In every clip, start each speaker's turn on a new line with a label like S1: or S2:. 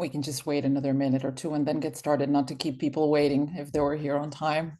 S1: We can just wait another minute or two and then get started, not to keep people waiting if they were here on time.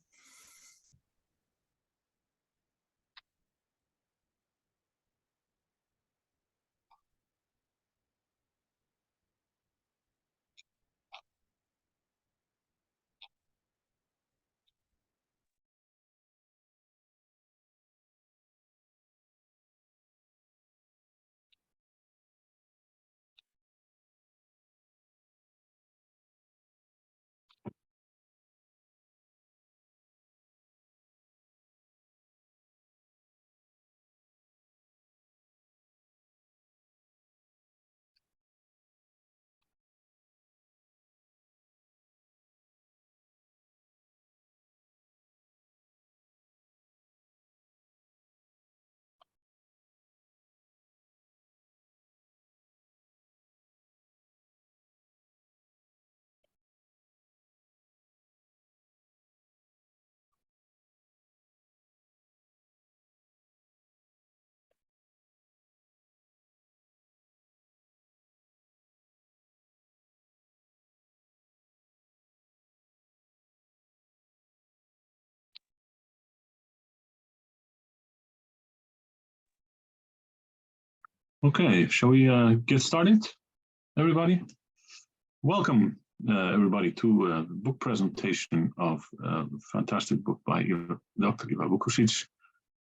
S2: Okay, shall we get started, everybody? Welcome, everybody, to the book presentation of a fantastic book by Dr. Iva Vukušić.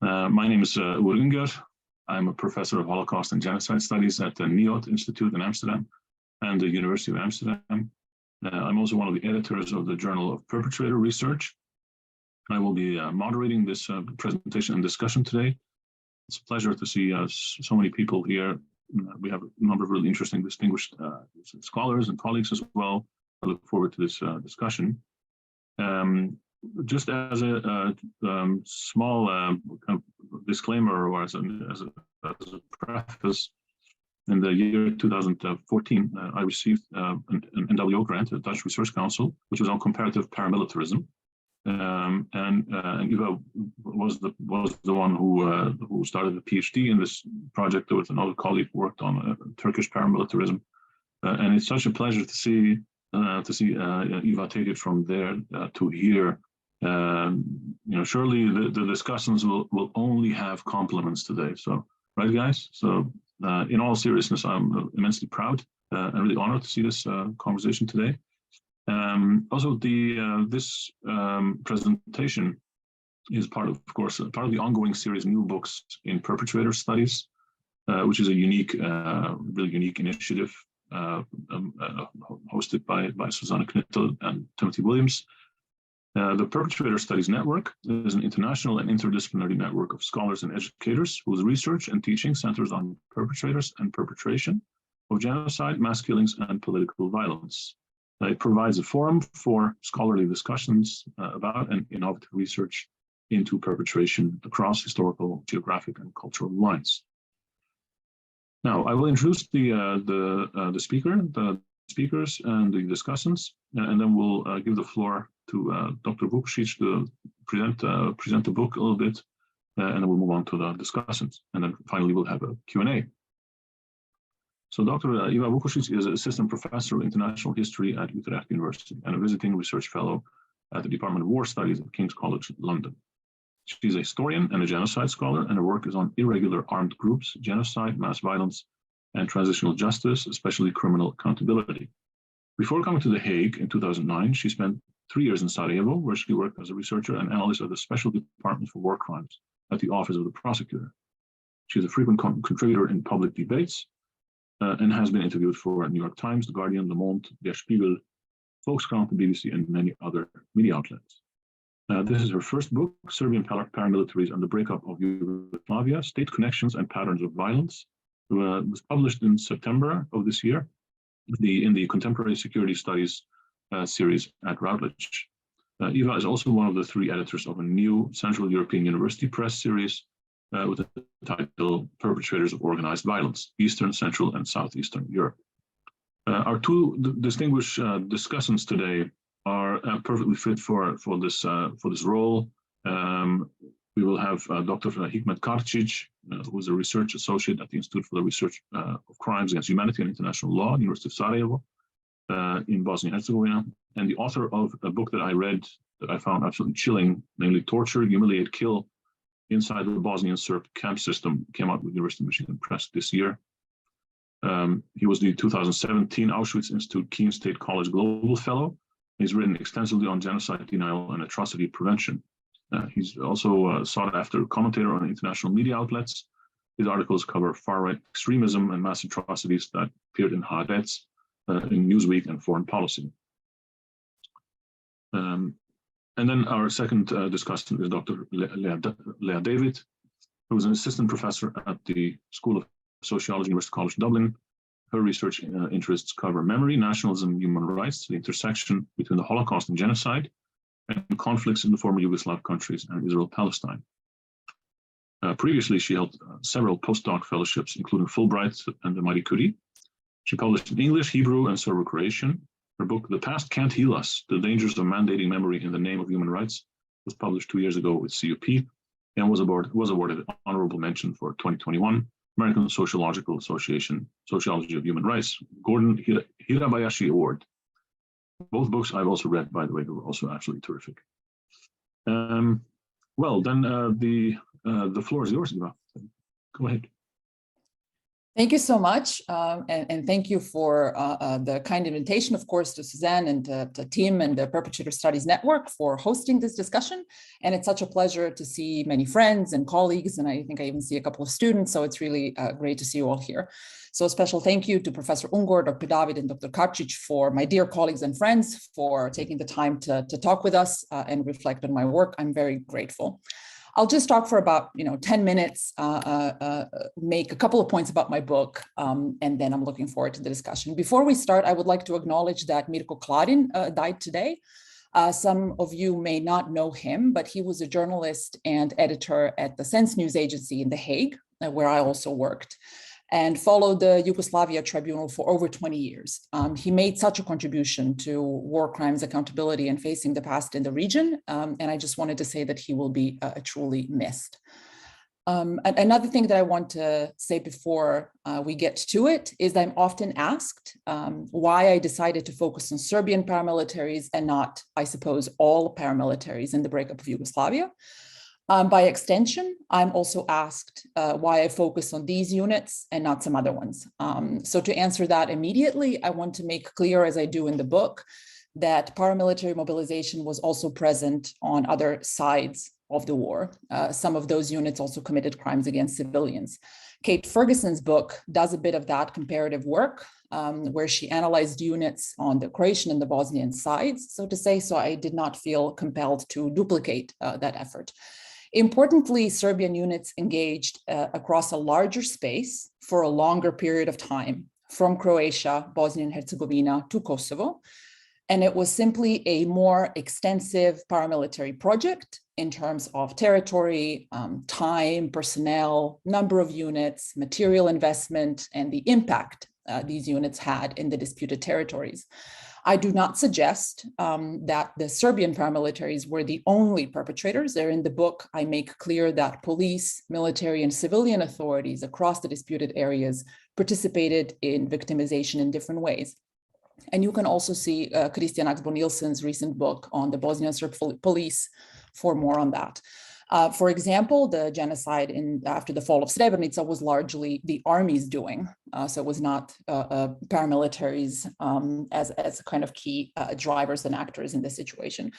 S2: My name is Uğur Üngör. I'm a professor of Holocaust and Genocide Studies at the NIOD Institute in Amsterdam and the University of Amsterdam. I'm also one of the editors of the Journal of Perpetrator Research. I will be moderating this presentation and discussion today. It's a pleasure to see so many people here. We have a number of really interesting, distinguished scholars and colleagues as well. I look forward to this discussion. Just as a small kind of disclaimer, or as a preface, in the year 2014, I received an NWO grant, the Dutch Research Council, which was on comparative paramilitarism. And Iva was the one who started a PhD in this project with another colleague who worked on Turkish paramilitarism, and it's such a pleasure to see Iva take it from there to here. Surely the discussions will only have compliments today. So, right, guys? So, in all seriousness, I'm immensely proud and really honored to see this conversation today. Also, this presentation is part of course, part of the ongoing series New Books in Perpetrator Studies, which is a unique, really unique initiative hosted by Susanne Knittel and Timothy Williams. The Perpetrator Studies Network is an international and interdisciplinary network of scholars and educators whose research and teaching centers on perpetrators and perpetration of genocide, mass killings, and political violence. It provides a forum for scholarly discussions about and innovative research into perpetration across historical, geographic, and cultural lines. Now, I will introduce the speakers and the discussants, and then we'll give the floor to Dr. Vukušić to present the book a little bit, and then we'll move on to the discussions, and then finally we'll have a Q&A. So Dr. Iva Vukušić is Assistant Professor of International History at Utrecht University and a visiting research fellow at the Department of War Studies at King's College London. She's a historian and a genocide scholar, and her work is on irregular armed groups, genocide, mass violence, and transitional justice, especially criminal accountability. Before coming to The Hague in 2009, she spent 3 years in Sarajevo, where she worked as a researcher and analyst of the Special Department for War Crimes at the Office of the Prosecutor. She's a frequent contributor in public debates, and has been interviewed for New York Times, The Guardian, Le Monde, Der Spiegel, Volkskrant, the BBC, and many other media outlets. This is her first book, Serbian Paramilitaries and the Breakup of Yugoslavia, State Connections and Patterns of Violence. It was published in September of this year in the Contemporary Security Studies series at Routledge. Iva is also one of the 3 editors of a new Central European University Press series with the title Perpetrators of Organized Violence, Eastern, Central, and Southeastern Europe. Our 2 distinguished discussants today are perfectly fit for this role. We will have Dr. Hikmet Karčić, who is a research associate at the Institute for the Research of Crimes Against Humanity and International Law, University of Sarajevo, in Bosnia and Herzegovina, and the author of a book that I read that I found absolutely chilling, namely Torture, Humiliate, Kill Inside the Bosnian Serb Camp System, came out with the University of Michigan Press this year. He was the 2017 Auschwitz Institute Keene State College Global Fellow. He's written extensively on genocide denial and atrocity prevention. He's also a sought-after commentator on international media outlets. His articles cover far-right extremism and mass atrocities that appeared in Haaretz, in Newsweek, and Foreign Policy. And then our second discussant is Dr. Lea David, who is an assistant professor at the School of Sociology, University College Dublin. Her research interests cover memory, nationalism, human rights, the intersection between the Holocaust and genocide, and conflicts in the former Yugoslav countries and Israel-Palestine. Previously, she held several postdoc fellowships, including Fulbright and the Marie Curie. She published in English, Hebrew, and Serbo-Croatian. Her book, The Past Can't Heal Us, The Dangers of Mandating Memory in the Name of Human Rights, was published 2 years ago with CUP and was awarded honorable mention for 2021 American Sociological Association Sociology of Human Rights Gordon Hirabayashi Award. Both books I've also read, by the way, they were also absolutely terrific. Well, then the floor is yours, Eva. Go ahead.
S1: Thank you so much, and thank you for the kind invitation, of course, to Suzanne and to Tim and the Perpetrator Studies Network for hosting this discussion. And it's such a pleasure to see many friends and colleagues, and I think I even see a couple of students, so it's really great to see you all here. So a special thank you to Professor Üngör, Dr. David, and Dr. Karčić, for my dear colleagues and friends, for taking the time to talk with us and reflect on my work. I'm very grateful. I'll just talk for about 10 minutes, make a couple of points about my book, and then I'm looking forward to the discussion. Before we start, I would like to acknowledge that Mirko Klarin died today. Some of you may not know him, but he was a journalist and editor at the Sense News Agency in The Hague, where I also worked, and followed the Yugoslavia Tribunal for over 20 years. He made such a contribution to war crimes accountability and facing the past in the region, and I just wanted to say that he will be truly missed. Another thing that I want to say before we get to it is that I'm often asked why I decided to focus on Serbian paramilitaries and not, I suppose, all paramilitaries in the breakup of Yugoslavia. By extension, I'm also asked why I focus on these units and not some other ones. So to answer that immediately, I want to make clear, as I do in the book, that paramilitary mobilization was also present on other sides of the war. Some of those units also committed crimes against civilians. Kate Ferguson's book does a bit of that comparative work, where she analyzed units on the Croatian and the Bosnian sides, so to say, so I did not feel compelled to duplicate that effort. Importantly, Serbian units engaged across a larger space for a longer period of time, from Croatia, Bosnia and Herzegovina to Kosovo. And it was simply a more extensive paramilitary project in terms of territory, time, personnel, number of units, material investment, and the impact these units had in the disputed territories. I do not suggest that the Serbian paramilitaries were the only perpetrators. There in the book, I make clear that police, military, and civilian authorities across the disputed areas participated in victimization in different ways. And you can also see Christian Axbo Nielsen's recent book on the Bosnian Serb police for more on that. For example, the genocide after the fall of Srebrenica was largely the army's doing. So it was not paramilitaries as kind of key drivers and actors in this situation.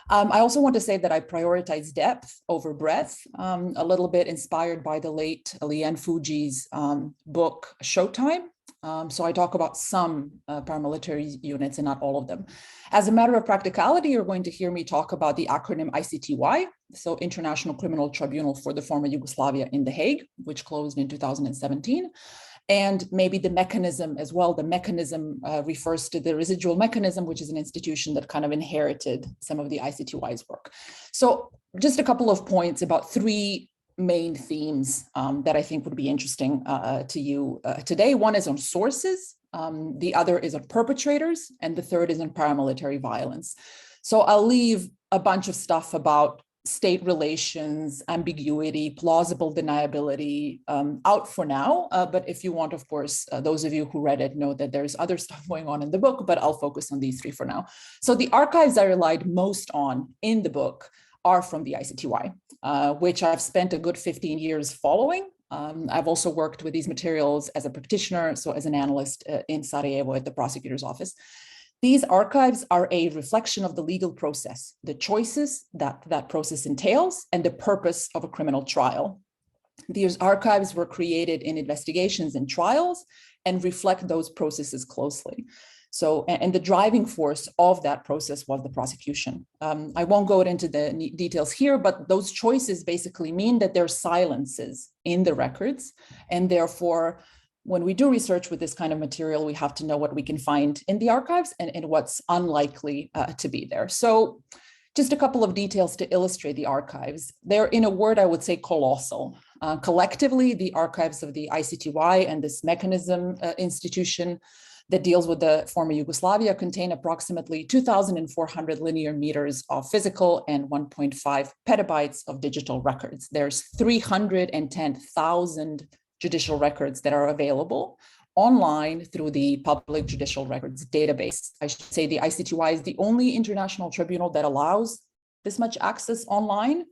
S1: I also want to say that I prioritize depth over breadth, a little bit inspired by the late Liane Fuji's book, Showtime. So I talk about some paramilitary units and not all of them. As a matter of practicality, you're going to hear me talk about the acronym ICTY, so International Criminal Tribunal for the former Yugoslavia in The Hague, which closed in 2017. And maybe the mechanism as well. The mechanism refers to the residual mechanism, which is an institution that kind of inherited some of the ICTY's work. So just a couple of points about three main themes that I think would be interesting to you today. One is on sources, the other is on perpetrators, and the third is on paramilitary violence. So I'll leave a bunch of stuff about state relations, ambiguity, plausible deniability out for now. But if you want, of course, those of you who read it know that there's other stuff going on in the book, but I'll focus on these three for now. So the archives I relied most on in the book are from the ICTY, which I've spent a good 15 years following. I've also worked with these materials as a practitioner, so as an analyst in Sarajevo at the prosecutor's office. These archives are a reflection of the legal process, the choices that that process entails, and the purpose of a criminal trial. These archives were created in investigations and trials and reflect those processes closely. So, and the driving force of that process was the prosecution. I won't go into the details here, but those choices basically mean that there are silences in the records, and therefore, when we do research with this kind of material, we have to know what we can find in the archives and what's unlikely to be there. So just a couple of details to illustrate the archives. They're, in a word, I would say colossal. Collectively, the archives of the ICTY and this mechanism institution that deals with the former Yugoslavia contain approximately 2,400 linear meters of physical and 1.5 petabytes of digital records. There's 310,000 judicial records that are available online through the public judicial records database. I should say the ICTY is the only international tribunal that allows this much access online.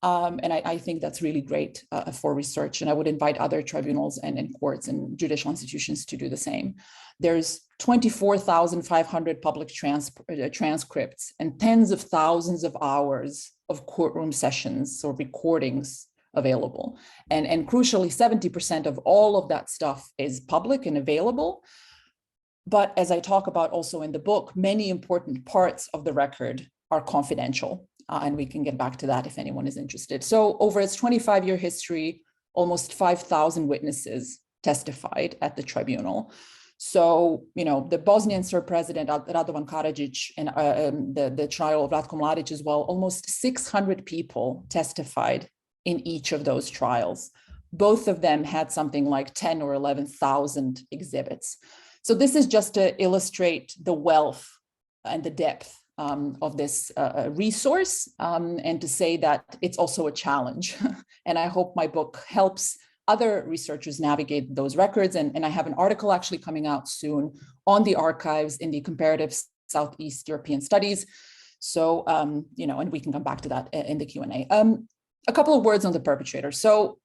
S1: And I think that's really great for research. And I would invite other tribunals and courts and judicial institutions to do the same. There's 24,500 public transcripts and tens of thousands of hours of courtroom sessions or recordings available. And crucially, 70% of all of that stuff is public and available. But as I talk about also in the book, many important parts of the record are confidential. And we can get back to that if anyone is interested. So over its 25-year history, almost 5,000 witnesses testified at the tribunal. So, you know, the Bosnian Serb president, Radovan Karčić, and the trial of Ratko Mladić as well, almost 600 people testified in each of those trials. Both of them had something like 10 or 11,000 exhibits. So this is just to illustrate the wealth and the depth of this resource, and to say that it's also a challenge. And I hope my book helps other researchers navigate those records. And I have an article actually coming out soon on the archives in the Comparative Southeast European Studies. So, you know, and we can come back to that in the Q&A. A couple of words on the perpetrator. So,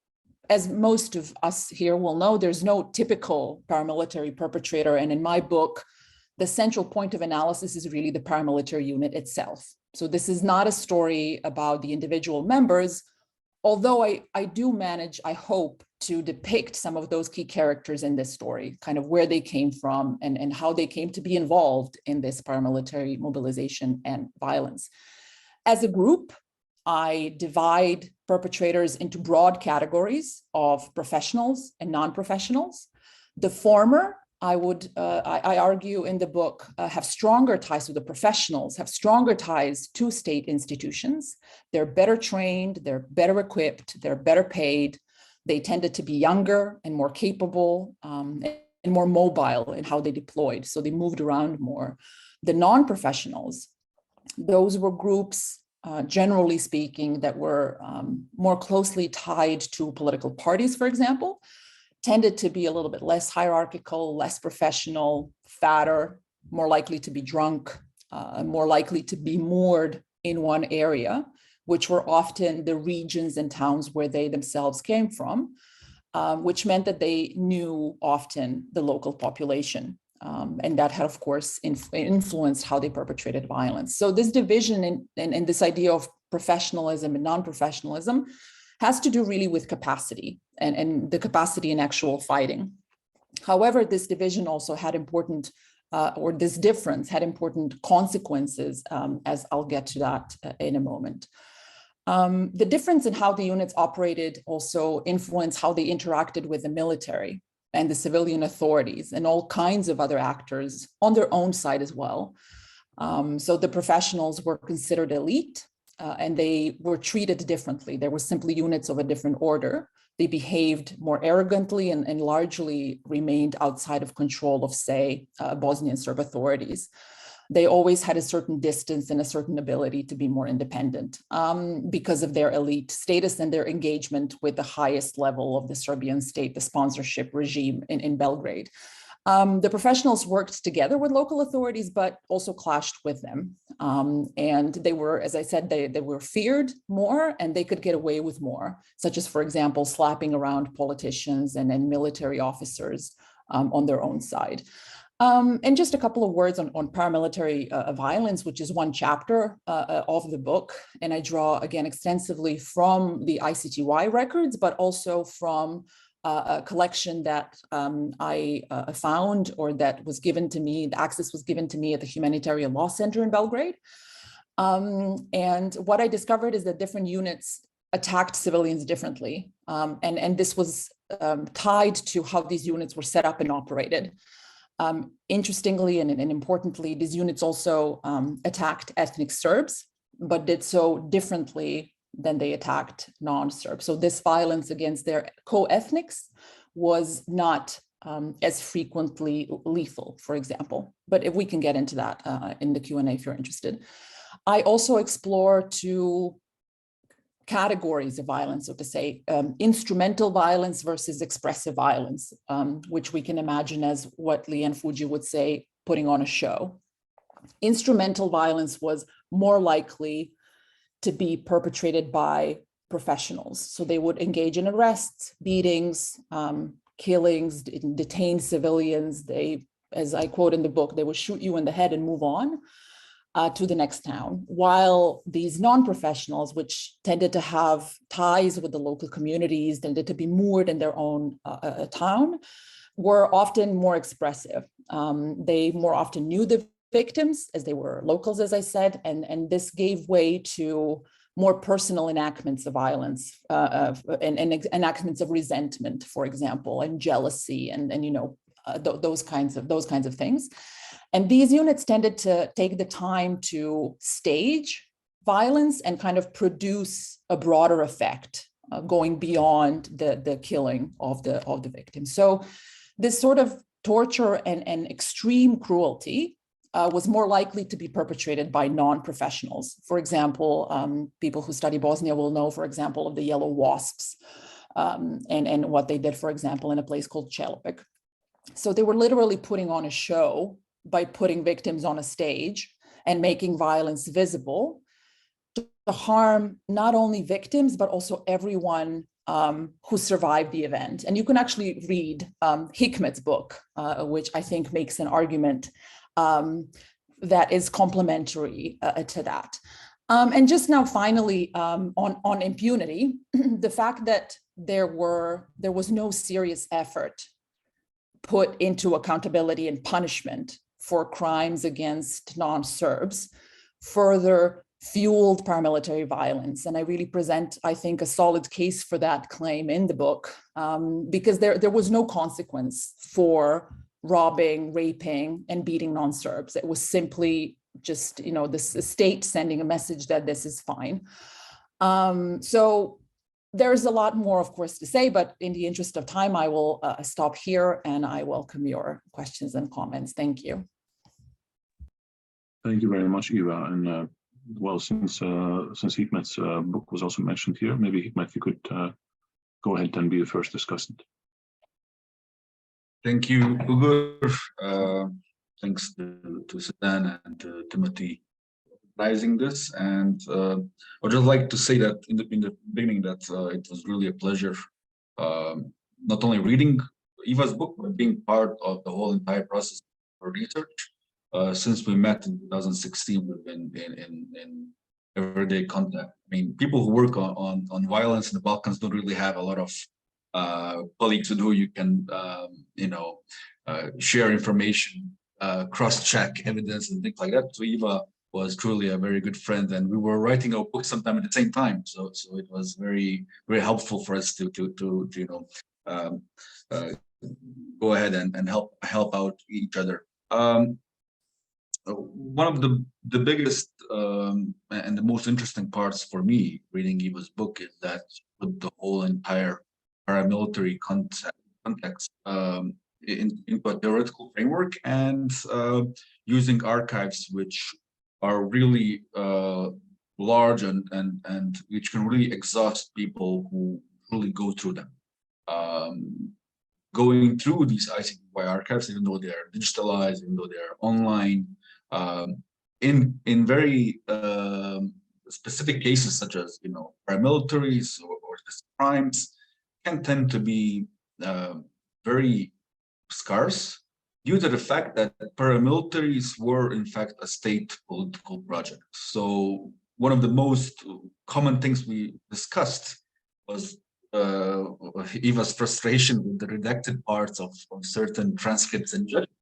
S1: as most of us here will know, there's no typical paramilitary perpetrator. And in my book, the central point of analysis is really the paramilitary unit itself. So this is not a story about the individual members, although I do manage, I hope, to depict some of those key characters in this story, kind of where they came from and how they came to be involved in this paramilitary mobilization and violence. As a group, I divide perpetrators into broad categories of professionals and non-professionals. The former, I argue in the book, have stronger ties with the professionals, have stronger ties to state institutions. They're better trained, they're better equipped, they're better paid. They tended to be younger and more capable and more mobile in how they deployed. So they moved around more. The non-professionals, those were groups, generally speaking, that were more closely tied to political parties, for example, tended to be a little bit less hierarchical, less professional, fatter, more likely to be drunk, more likely to be moored in one area, which were often the regions and towns where they themselves came from, which meant that they knew often the local population. And that had, of course, influenced how they perpetrated violence. So this division and this idea of professionalism and non-professionalism has to do really with capacity and the capacity in actual fighting. However, this division also had important, or this difference had important consequences, as I'll get to that in a moment. The difference in how the units operated also influenced how they interacted with the military and the civilian authorities and all kinds of other actors on their own side as well. So the professionals were considered elite and they were treated differently. They were simply units of a different order. They behaved more arrogantly and largely remained outside of control of, say, Bosnian Serb authorities. they always had a certain distance and a certain ability to be more independent because of their elite status and their engagement with the highest level of the Serbian state, the sponsorship regime in Belgrade. The professionals worked together with local authorities, but also clashed with them. And they were, as I said, they were feared more and they could get away with more, such as, for example, slapping around politicians and military officers on their own side. And just a couple of words on paramilitary violence, which is one chapter of the book. And I draw, again, extensively from the ICTY records, but also from a collection that I found, or that was given to me, the access was given to me at the Humanitarian Law Center in Belgrade. And what I discovered is that different units attacked civilians differently. And this was tied to how these units were set up and operated. Interestingly and importantly, these units also attacked ethnic Serbs, but did so differently than they attacked non-Serbs. So this violence against their co-ethnics was not as frequently lethal, for example. But if we can get into that in the Q&A if you're interested. I also explore two categories of violence, so to say, instrumental violence versus expressive violence, which we can imagine as what Liane Fuji would say, putting on a show. Instrumental violence was more likely to be perpetrated by professionals. So they would engage in arrests, beatings, killings, detain civilians. They, as I quote in the book, they would shoot you in the head and move on to the next town, while these non-professionals, which tended to have ties with the local communities, tended to be moored in their own town, were often more expressive. They more often knew the victims, as they were locals, as I said, and this gave way to more personal enactments of violence and enactments of resentment, for example, and jealousy, and you know, those kinds of things. And these units tended to take the time to stage violence and kind of produce a broader effect, going beyond the killing of the victim. So this sort of torture and extreme cruelty was more likely to be perpetrated by non-professionals. For example, people who study Bosnia will know, for example, of the yellow wasps and what they did, for example, in a place called Čelopek. So they were literally putting on a show by putting victims on a stage and making violence visible to harm not only victims, but also everyone who survived the event. And you can actually read Hikmet's book, which I think makes an argument that is complementary to that. And just now, finally, on impunity, the fact that there was no serious effort put into accountability and punishment for crimes against non-Serbs further fueled paramilitary violence. And I really present, I think, a solid case for that claim in the book, because there was no consequence for robbing, raping, and beating non-Serbs. It was simply just, you know, the state sending a message that this is fine. So there's a lot more, of course, to say, but in the interest of time, I will stop here and I welcome your questions and comments. Thank you.
S2: Thank you very much, Eva. And well, since Hikmet's book was also mentioned here, maybe Hikmet, you could go ahead and be the first discussant.
S3: Thank you, Uğur. Thanks to Suzanne and to Timothy for organizing this. And I'd just like to say that in the beginning that it was really a pleasure not only reading Eva's book, but being part of the whole entire process for research. Since we met in 2016, we've been in everyday contact. I mean, people who work on violence in the Balkans don't really have a lot of colleagues with who you can, share information, cross-check evidence and things like that. So Eva was truly a very good friend, and we were writing our book sometime at the same time. So it was very, very helpful for us to go ahead and help out each other. One of the biggest and the most interesting parts for me reading Eva's book is that with the whole entire paramilitary context, into a theoretical framework and using archives which are really large and which can really exhaust people who really go through them. Going through these ICTY archives, even though they are digitalized, even though they are online, in very specific cases such as paramilitaries or crimes, can tend to be very scarce due to the fact that paramilitaries were in fact a state political project. So one of the most common things we discussed was Eva's frustration with the redacted parts of certain transcripts and judgments.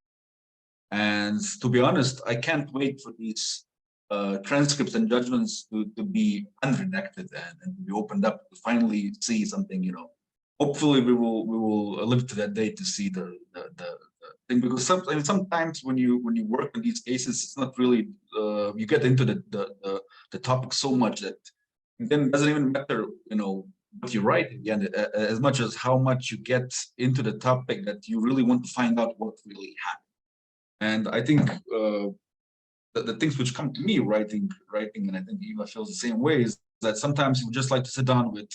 S3: And to be honest, I can't wait for these transcripts and judgments to be unredacted and to be opened up to finally see something. Hopefully we will live to that day to see the thing, because sometimes when you work in these cases, it's not really you get into the topic so much that then it doesn't even matter what you write in the end, as much as how much you get into the topic that you really want to find out what really happened. And I think the things which come to me writing, and I think Eva feels the same way, is that sometimes you would just like to sit down with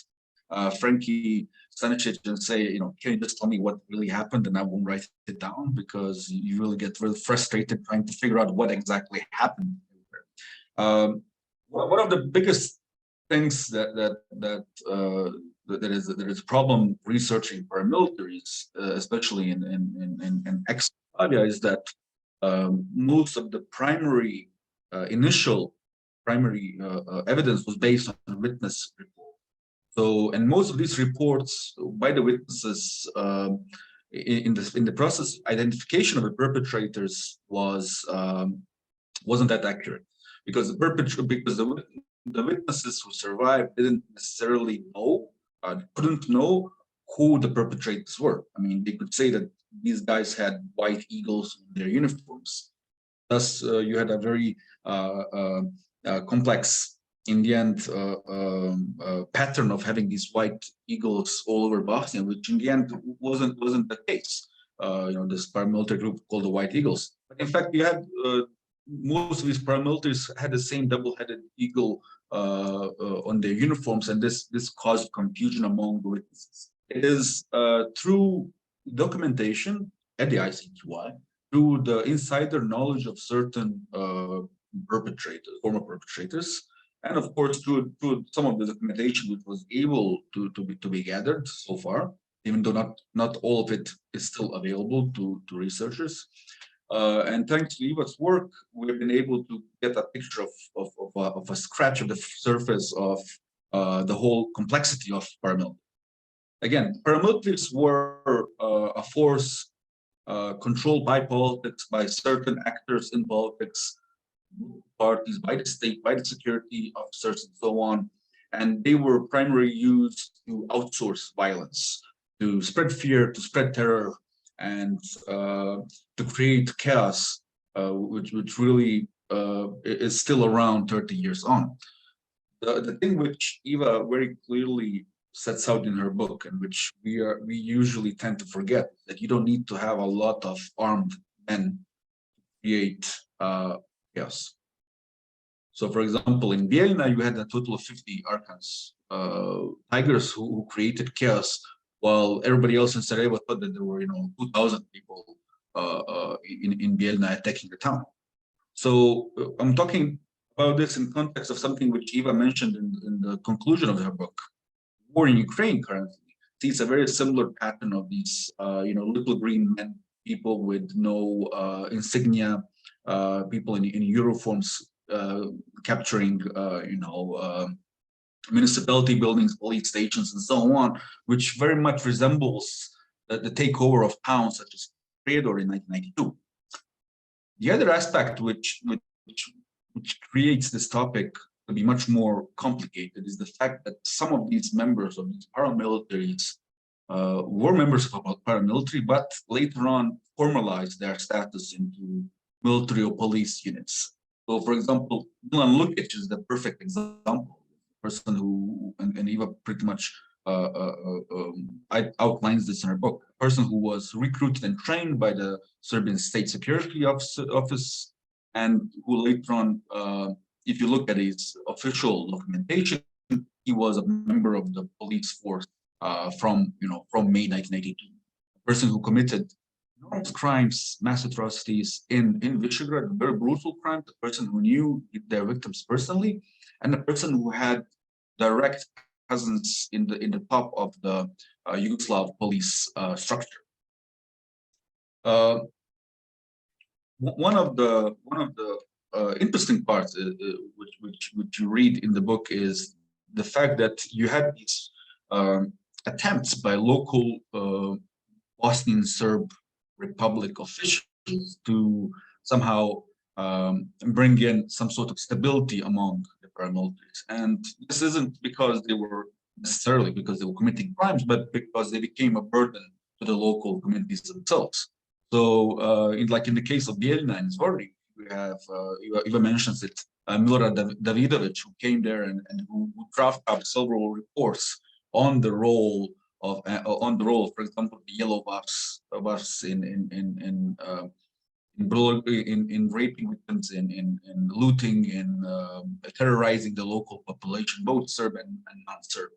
S3: Frankie Stanicic and say, can you just tell me what really happened, and I won't write it down, because you really get really frustrated trying to figure out what exactly happened. One of the biggest things that is a problem researching paramilitaries, especially in ex-Yugoslavia, is that most of the initial primary evidence was based on witness reports. So, and most of these reports by the witnesses in the process, identification of the perpetrators wasn't that accurate, because the witnesses who survived didn't necessarily know, couldn't know who the perpetrators were. I mean, they could say that these guys had white eagles in their uniforms. Thus, you had a very complex, in the end, pattern of having these white eagles all over Bosnia, which in the end wasn't the case. This paramilitary group called the White Eagles. But in fact, you had most of these paramilitaries had the same double-headed eagle on their uniforms, and this caused confusion among the witnesses. It is through documentation at the ICTY, through the insider knowledge of certain former perpetrators, and of course through some of the documentation which was able to be gathered so far, even though not all of it is still available to researchers. And thanks to Eva's work, we've been able to get a picture of a scratch of the surface of the whole complexity of paramilitary. Again, paramilitaries were a force controlled by politics, by certain actors in politics, parties, by the state, by the security officers, and so on. And they were primarily used to outsource violence, to spread fear, to spread terror, and to create chaos, which really is still around 30 years on. The thing which Eva very clearly sets out in her book, and which we usually tend to forget, that you don't need to have a lot of armed men to create chaos. So, for example, in Bijeljina, you had a total of 50 Arkans, tigers who created chaos, while everybody else in Sarajevo thought that there were 2,000 people in Bijeljina attacking the town. So I'm talking about this in context of something which Eva mentioned in the conclusion of her book. War in Ukraine currently sees a very similar pattern of these little green men, people with no insignia, people in uniforms capturing municipality buildings, police stations, and so on, which very much resembles the takeover of towns such as Prijedor in 1992. The other aspect which creates this topic to be much more complicated is the fact that some of these members of these paramilitaries were members of a paramilitary, but later on formalized their status into military or police units. So, for example, Milan Lukic is the perfect example, person who, and Eva pretty much outlines this in her book. A person who was recruited and trained by the Serbian State Security Office, and who later on, if you look at his official documentation, he was a member of the police force from May 1982. A person who committed enormous crimes, mass atrocities in Visegrad, very brutal crimes. A person who knew their victims personally, and a person who had direct presence in the top of the Yugoslav police structure. One of the interesting parts which you read in the book is the fact that you had these attempts by local Bosnian Serb Republic officials to somehow bring in some sort of stability among the paramilitaries. And this isn't because they were committing crimes, but because they became a burden to the local communities themselves. So, like in the case of Bijeljina and Zvornik, we have, Iva mentions it, Milorad Davidovic, who came there and who drafted up several reports on the role of, for example, the yellow buffs in raping victims, in looting, in terrorizing the local population, both Serb and non-Serb.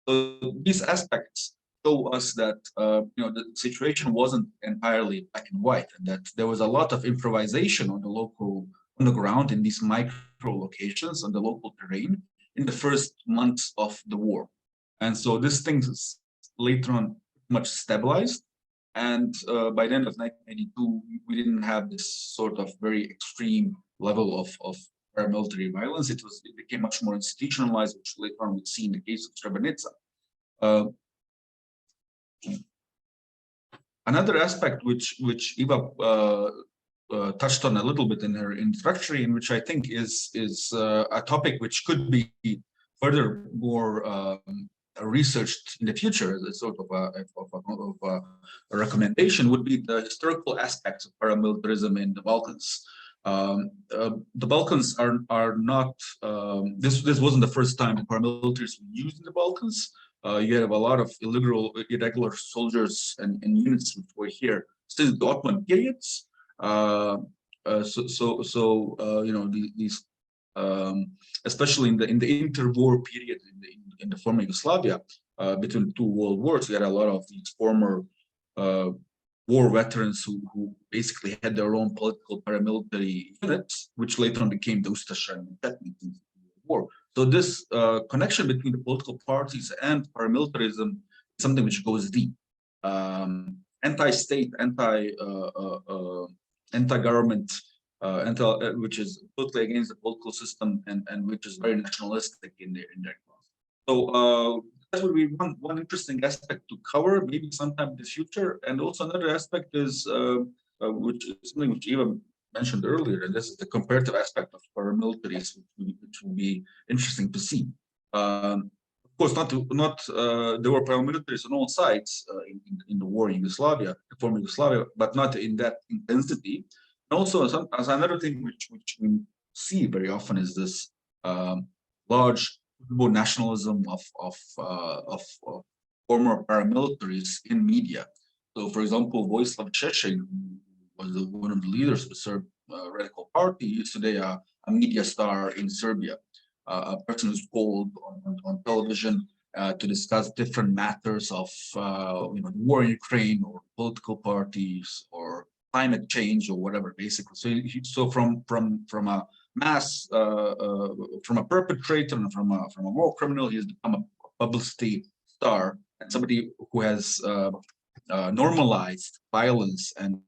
S3: So these aspects show us that the situation wasn't entirely black and white, and that there was a lot of improvisation on the ground in these micro locations on the local terrain in the first months of the war. And so this thing is later on much stabilized. And by the end of 1982, we didn't have this sort of very extreme level of paramilitary violence. It became much more institutionalized, which later on we see in the case of Srebrenica. Another aspect which Iva touched on a little bit in her introductory, and which I think is a topic which could be further more researched in the future as a sort of a recommendation, would be the historical aspects of paramilitarism in the Balkans. The Balkans are not. This wasn't the first time the paramilitaries were used in the Balkans. You have a lot of irregular soldiers and units which were here since the Ottoman periods. These especially in the interwar period in the former Yugoslavia, between the two world wars, we had a lot of these former war veterans who basically had their own political paramilitary units, which later on became the Ustaša and Chetnik in the war. So this connection between the political parties and paramilitarism is something which goes deep. Anti-state, anti-government, which is totally against the political system and which is very nationalistic in their class. So that would be one interesting aspect to cover, maybe sometime in the future. And also another aspect is which is something which Eva mentioned earlier, and this is the comparative aspect of paramilitaries, which will be interesting to see. Of course, there were paramilitaries on all sides in the war in Yugoslavia, the former Yugoslavia, but not in that intensity. And also, as another thing which we see very often is this large nationalism of former paramilitaries in media. So, for example, Vojislav Šešelj, who was one of the leaders of the Serb Radical Party, is today a media star in Serbia, a person who's called on television to discuss different matters of the war in Ukraine or political parties or climate change or whatever, basically. So from a mass, from a perpetrator and from a war criminal, he has become a publicity star and somebody who has normalized violence and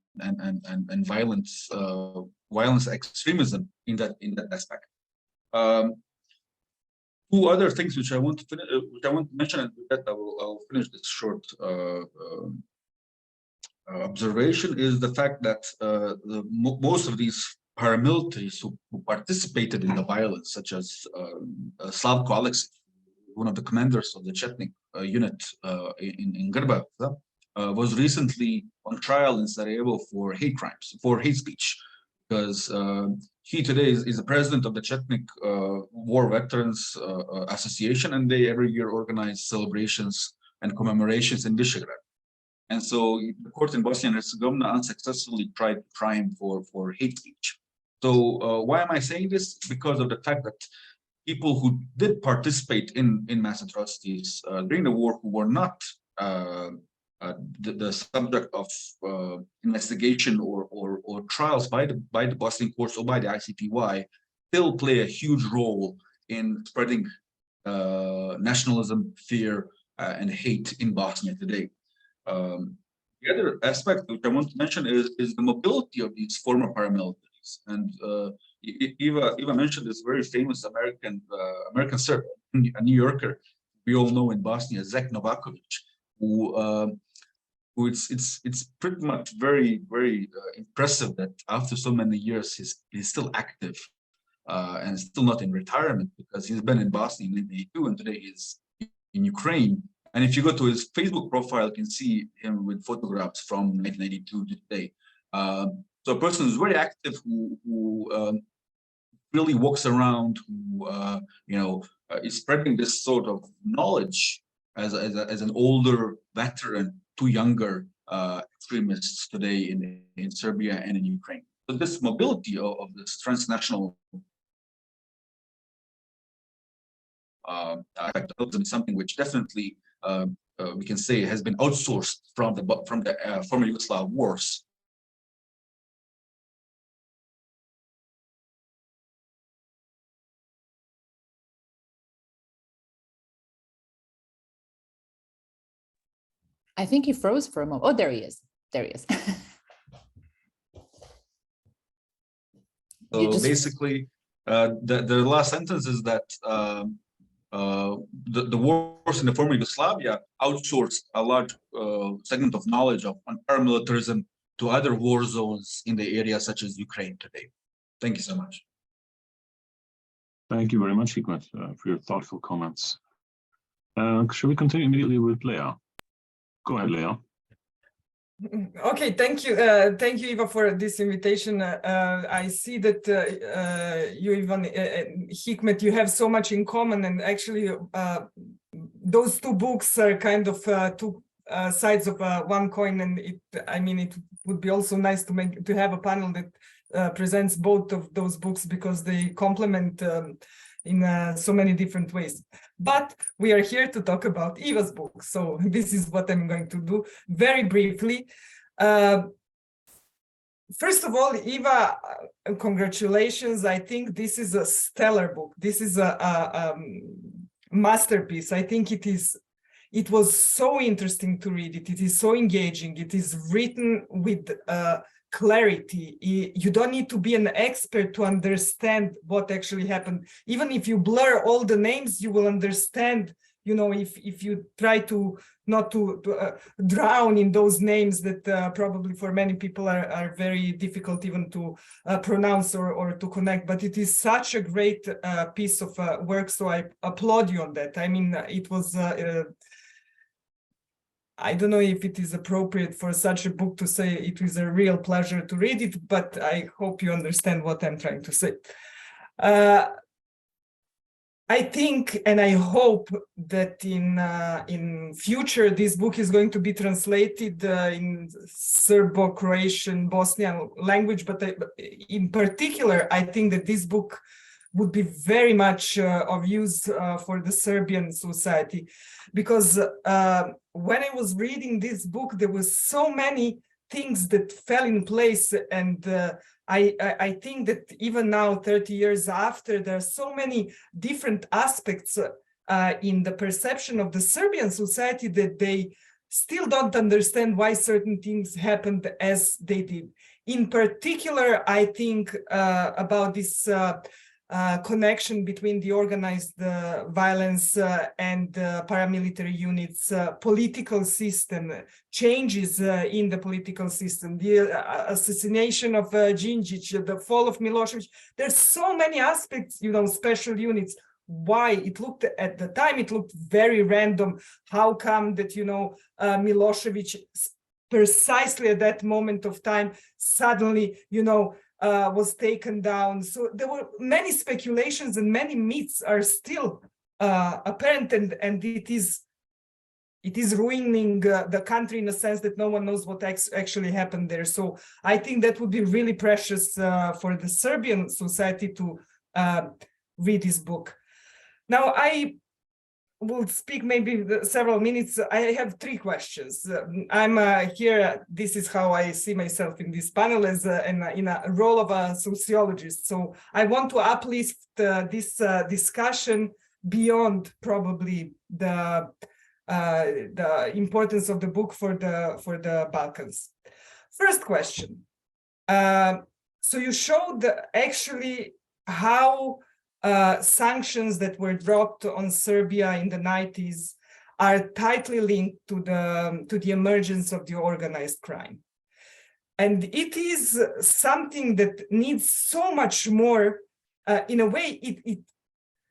S3: violence extremism in that aspect. Two other things which I want to mention, and with that I'll finish this short observation, is the fact that most of these paramilitaries who participated in the violence, such as Slavko Aleksić, one of the commanders of the Chetnik unit in Grbavica, was recently on trial in Sarajevo for hate crimes, for hate speech. because he today is the president of the Chetnik War Veterans Association, and they every year organize celebrations and commemorations in Visegrad. And so the court in Bosnia and Herzegovina unsuccessfully tried to try him for hate speech. So why am I saying this? Because of the fact that people who did participate in mass atrocities during the war, who were not the subject of investigation or trials by the Bosnian courts or by the ICTY, still play a huge role in spreading nationalism, fear, and hate in Bosnia today. The other aspect which I want to mention is the mobility of these former paramilitaries. And Eva mentioned this very famous American Serb, a New Yorker we all know in Bosnia, Zek Novakovic, who it's pretty much very impressive that after so many years he's still active and still not in retirement, because he's been in Bosnia in 1982 and today he's in Ukraine. And if you go to his Facebook profile, you can see him with photographs from 1982 to today. So a person who's very active, who really walks around, who is spreading this sort of knowledge as an older veteran to younger extremists today in Serbia and in Ukraine. So this mobility of this transnational activism is something which definitely we can say has been outsourced from the former Yugoslav wars.
S1: I think he froze for a moment. Oh, there he is. There he is.
S3: So basically, the last sentence is that the wars in the former Yugoslavia outsourced a large segment of knowledge on paramilitarism to other war zones in the area such as Ukraine today. Thank you so much.
S2: Thank you very much, Hikmet, for your thoughtful comments. Shall we continue immediately with Leah? Go ahead, Leah.
S4: Okay, thank you, Eva, for this invitation. I see that you, Ivan, Hikmet, you have so much in common, and actually, those two books are kind of two sides of one coin. And it would be also nice to have a panel that presents both of those books, because they complement in so many different ways. But we are here to talk about Eva's book, so this is what I'm going to do very briefly. First of all, Eva, congratulations. I think this is a stellar book. This is a masterpiece. I think it was so interesting to read it. It is so engaging. It is written with clarity. You don't need to be an expert to understand what actually happened. Even if you blur all the names, you will understand, if you try to not to drown in those names that probably for many people are very difficult even to pronounce or to connect. But it is such a great piece of work, so I applaud you on that. I mean, it was I don't know if it is appropriate for such a book to say it was a real pleasure to read it, but I hope you understand what I'm trying to say. I think and I hope that in future this book is going to be translated in Serbo-Croatian, Bosnian language, but in particular, I think that this book would be very much of use for the Serbian society, because when I was reading this book, there was so many things that fell in place, and I think that even now, 30 years after, there are so many different aspects in the perception of the Serbian society that they still don't understand why certain things happened as they did. In particular, I think about this connection between the organized violence and paramilitary units, political system, changes in the political system, the assassination of Đinđić, the fall of Milošević. There's so many aspects, special units. Why it looked at the time, it looked very random. How come that, Milošević precisely at that moment of time suddenly, was taken down. So there were many speculations and many myths are still apparent, and it is ruining the country in a sense that no one knows what actually happened there. So I think that would be really precious for the Serbian society to read this book. Now, I will speak maybe several minutes. I have 3 questions. I'm here, this is how I see myself in this panel, as in a role of a sociologist. So I want to uplift this discussion beyond probably the importance of the book for the Balkans. First question. So you showed actually how sanctions that were dropped on Serbia in the 90s are tightly linked to the emergence of the organized crime. And it is something that needs so much more. In a way,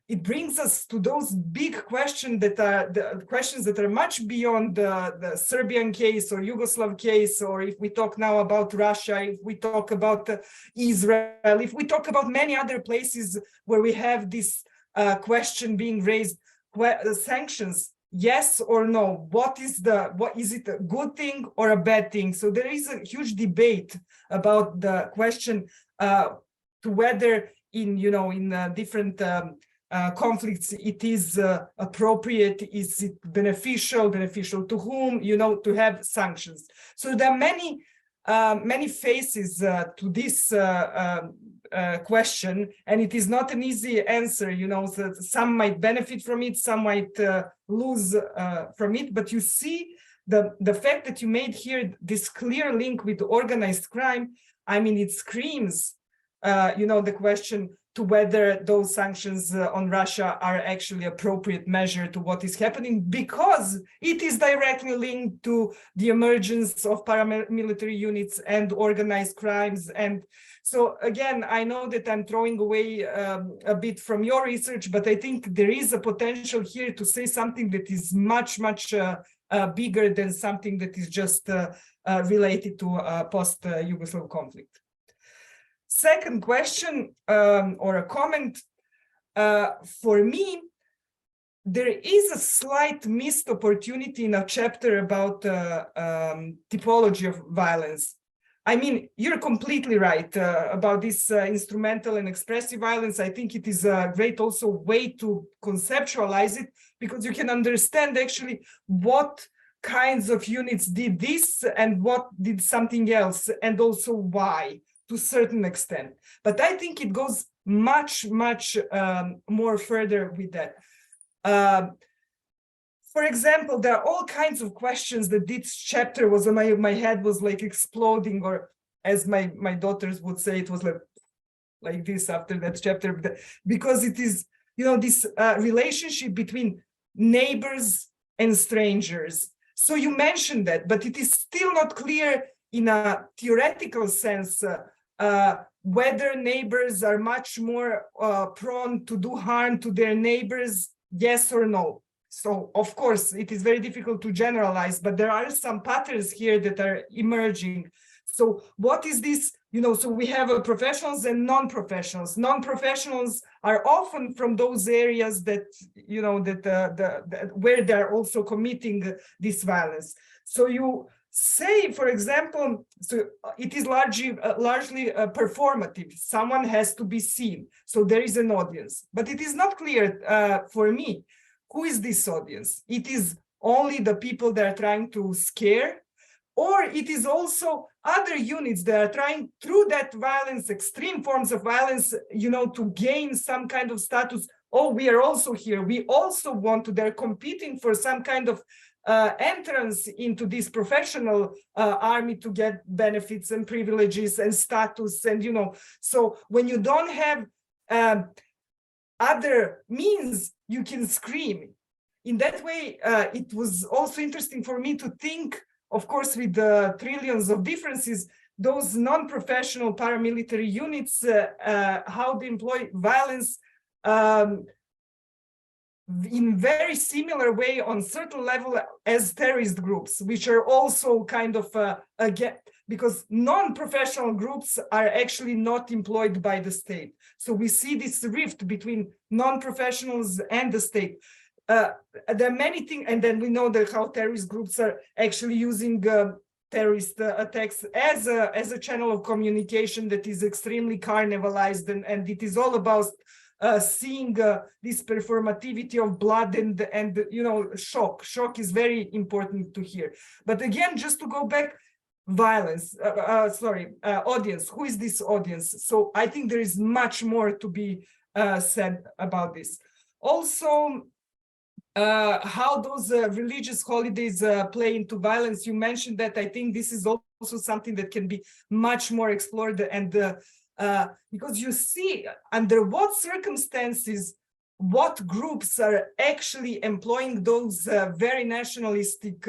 S4: it brings us to those big questions that are much beyond the Serbian case or Yugoslav case, or if we talk now about Russia, if we talk about Israel, if we talk about many other places where we have this question being raised, sanctions, yes or no? What is it a good thing or a bad thing? So there is a huge debate about the question to whether in different conflicts it is appropriate, is it beneficial to whom, to have sanctions. So there are many faces to this question, and it is not an easy answer. So some might benefit from it, some might lose from it, but you see the fact that you made here this clear link with organized crime. I mean, it screams the question to whether those sanctions on Russia are actually appropriate measure to what is happening, because it is directly linked to the emergence of paramilitary units and organized crimes. And so again, I know that I'm throwing away a bit from your research, but I think there is a potential here to say something that is much, much bigger than something that is just related to post-Yugoslav conflict. Second question or a comment, for me, there is a slight missed opportunity in a chapter about typology of violence. I mean, you're completely right about this instrumental and expressive violence. I think it is a great also way to conceptualize it, because you can understand actually what kinds of units did this and what did something else, and also why, to a certain extent. But I think it goes much, much more further with that. For example, there are all kinds of questions that this chapter was, my head was like exploding, or as my daughters would say, it was like this after that chapter, because it is, this relationship between neighbors and strangers. So you mentioned that, but it is still not clear in a theoretical sense whether neighbors are much more prone to do harm to their neighbors, yes or no. So of course it is very difficult to generalize, but there are some patterns here that are emerging. So what is this? So we have professionals and non-professionals. Non-professionals are often from those areas that where they're also committing this violence. So you say, for example, so it is largely performative. Someone has to be seen, so there is an audience, but it is not clear for me who is this audience. It is only the people that are trying to scare, or it is also other units that are trying through that violence, extreme forms of violence, to gain some kind of status. Oh, we are also here. We also want to. They're competing for some kind of entrance into this professional army to get benefits and privileges and status, and so when you don't have other means, you can scream. In that way, it was also interesting for me to think, of course, with the trillions of differences, those non-professional paramilitary units, how they employ violence in very similar way on certain level as terrorist groups, which are also kind of again, because non-professional groups are actually not employed by the state. So we see this rift between non-professionals and the state. There are many things, and then we know that how terrorist groups are actually using terrorist attacks as a channel of communication that is extremely carnivalized, and it is all about seeing this performativity of blood and you know, shock is very important to hear. But again, just to go back, violence, audience, who is this audience? So I think there is much more to be said about this. Also, how those religious holidays play into violence. You mentioned that. I think this is also something that can be much more explored, and because you see under what circumstances, what groups are actually employing those very nationalistic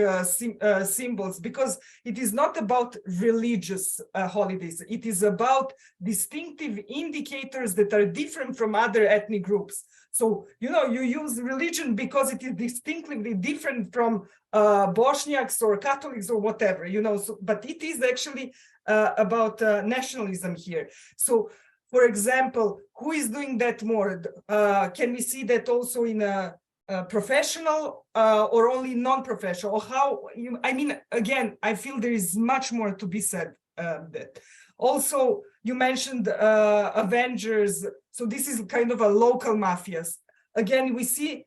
S4: symbols, because it is not about religious holidays. It is about distinctive indicators that are different from other ethnic groups. So, you know, you use religion because it is distinctly different from Bosniaks or Catholics or whatever, you know, so, but it is actually about nationalism here. So, for example, who is doing that more? Can we see that also in a professional or only non-professional? Or how, I mean, again, I feel there is much more to be said. That. Also, you mentioned Avengers. So this is kind of a local mafias. Again, we see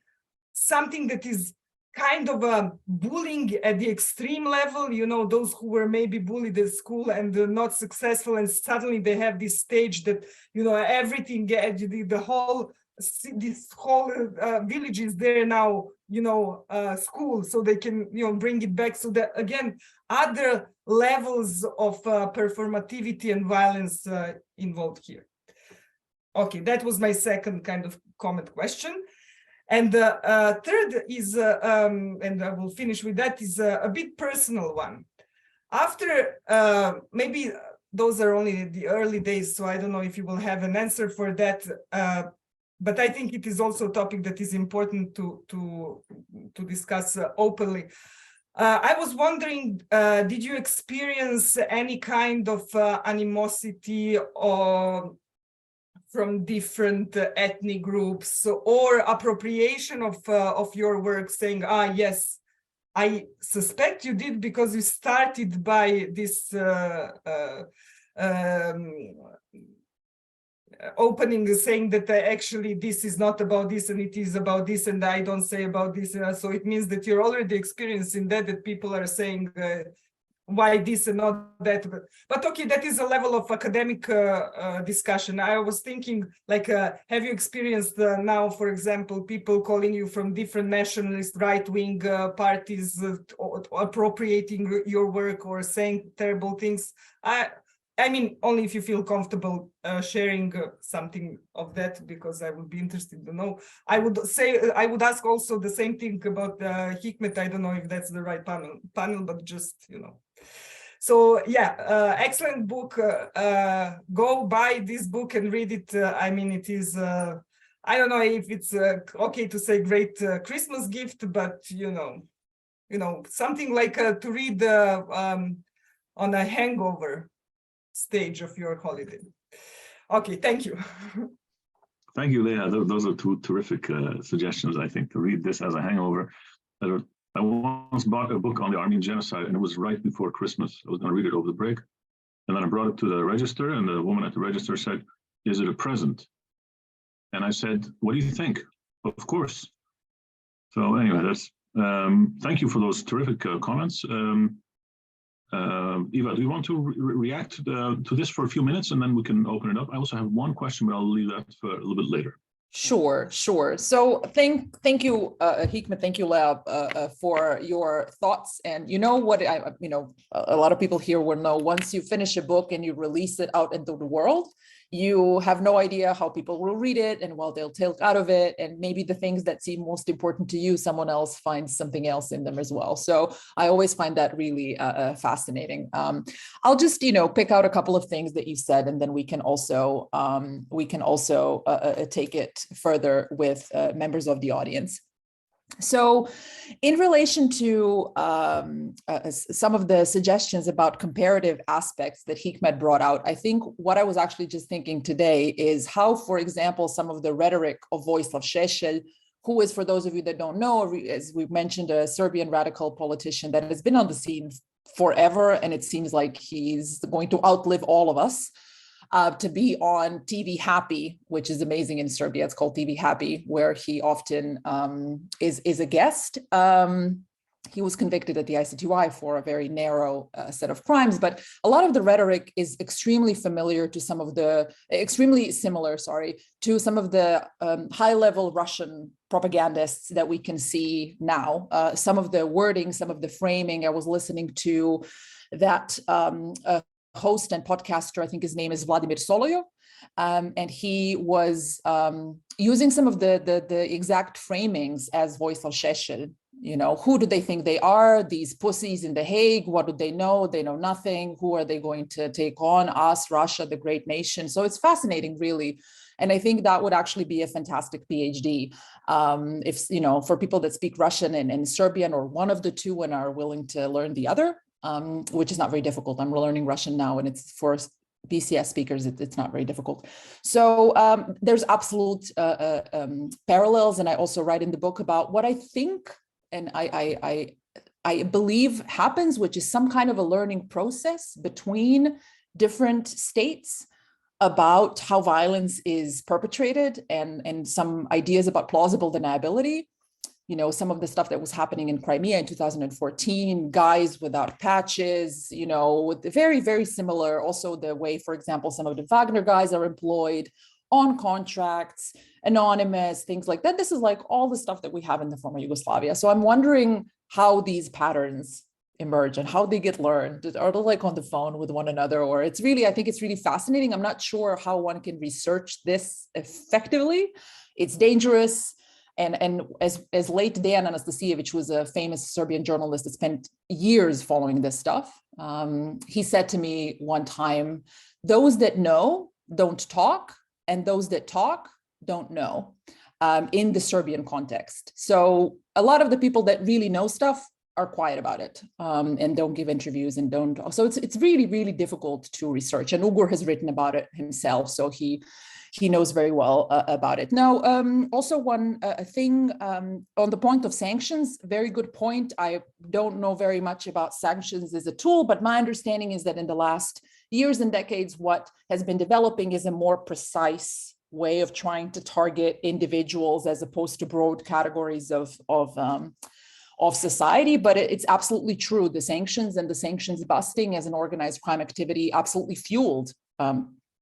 S4: something that is kind of a bullying at the extreme level, you know, those who were maybe bullied at school and not successful, and suddenly they have this stage that, you know, everything, this whole village is there now, you know, school, so they can, you know, bring it back. So that, again, other levels of performativity and violence involved here. Okay, that was my second kind of comment question. And the third is, and I will finish with that, is a bit personal one. After, maybe those are only the early days, so I don't know if you will have an answer for that, but I think it is also a topic that is important to discuss openly. I was wondering, did you experience any kind of animosity or from different ethnic groups, or appropriation of your work, saying, yes, I suspect you did because you started by this opening, saying that actually this is not about this and it is about this, and I don't say about this. So it means that you're already experiencing that people are saying why this and not that. But okay, that is a level of academic discussion. I was thinking, like, have you experienced now, for example, people calling you from different nationalist right-wing parties, appropriating your work or saying terrible things? I mean, only if you feel comfortable sharing something of that, because I would be interested to know. I would ask also the same thing about Hikmet. I don't know if that's the right panel, but just, you know. So yeah, excellent book. Go buy this book and read it. I mean, it is, I don't know if it's okay to say great Christmas gift, but you know, something like to read on a hangover stage of your holiday. Okay, thank you.
S2: Thank you, Leah. Those are two terrific suggestions, I think, to read this as a hangover. I once bought a book on the Armenian genocide, and it was right before Christmas. I was going to read it over the break. And then I brought it to the register, and the woman at the register said, "Is it a present?" And I said, "What do you think?" Of course. So anyway, that's thank you for those terrific comments. Eva, do you want to react to this for a few minutes, and then we can open it up? I also have one question, but I'll leave that for a little bit later.
S1: Sure. So thank you, Hikmet, thank you, Leah, for your thoughts. And you know what, a lot of people here will know, once you finish a book and you release it out into the world, you have no idea how people will read it and what they'll take out of it. And maybe the things that seem most important to you, someone else finds something else in them as well. So I always find that really fascinating. I'll just, pick out a couple of things that you said, and then we can also take it further with members of the audience. So in relation to some of the suggestions about comparative aspects that Hikmet brought out, I think what I was actually just thinking today is how, for example, some of the rhetoric of Vojislav Šešelj, who is, for those of you that don't know, as we've mentioned, a Serbian radical politician that has been on the scene forever, and it seems like he's going to outlive all of us. To be on TV Happy, which is amazing in Serbia. It's called TV Happy, where he often is a guest. He was convicted at the ICTY for a very narrow set of crimes, but a lot of the rhetoric is extremely similar, to some of the high-level Russian propagandists that we can see now. Some of the wording, some of the framing. I was listening to that host and podcaster, I think his name is Vladimir Soloyo, and he was using some of the exact framings as Vojislav Šešelj. You know, who do they think they are? These pussies in The Hague, what do they know? They know nothing. Who are they going to take on? Us, Russia, the great nation. So it's fascinating, really. And I think that would actually be a fantastic PhD if, you know, for people that speak Russian and Serbian, or one of the two, and are willing to learn the other. Which is not very difficult. I'm learning Russian now, and it's for BCS speakers, it's not very difficult. So there's absolute parallels, and I also write in the book about what I think, and I believe happens, which is some kind of a learning process between different states about how violence is perpetrated, and some ideas about plausible deniability. You know, some of the stuff that was happening in Crimea in 2014, guys without patches, you know, very, very similar. Also the way, for example, some of the Wagner guys are employed on contracts, anonymous, things like that. This is like all the stuff that we have in the former Yugoslavia. So I'm wondering how these patterns emerge and how they get learned. Are they like on the phone with one another? Or it's really, I think it's really fascinating. I'm not sure how one can research this effectively. It's dangerous. And as late Dejan Anastasijević was a famous Serbian journalist that spent years following this stuff. He said to me one time, those that know don't talk, and those that talk don't know, in the Serbian context. So a lot of the people that really know stuff are quiet about it, and don't give interviews and don't. So it's really, really difficult to research. And Uğur has written about it himself, so he knows very well about it. Now, also one thing on the point of sanctions, very good point. I don't know very much about sanctions as a tool, but my understanding is that in the last years and decades, what has been developing is a more precise way of trying to target individuals as opposed to broad categories of society. But it's absolutely true. The sanctions and the sanctions busting as an organized crime activity absolutely fueled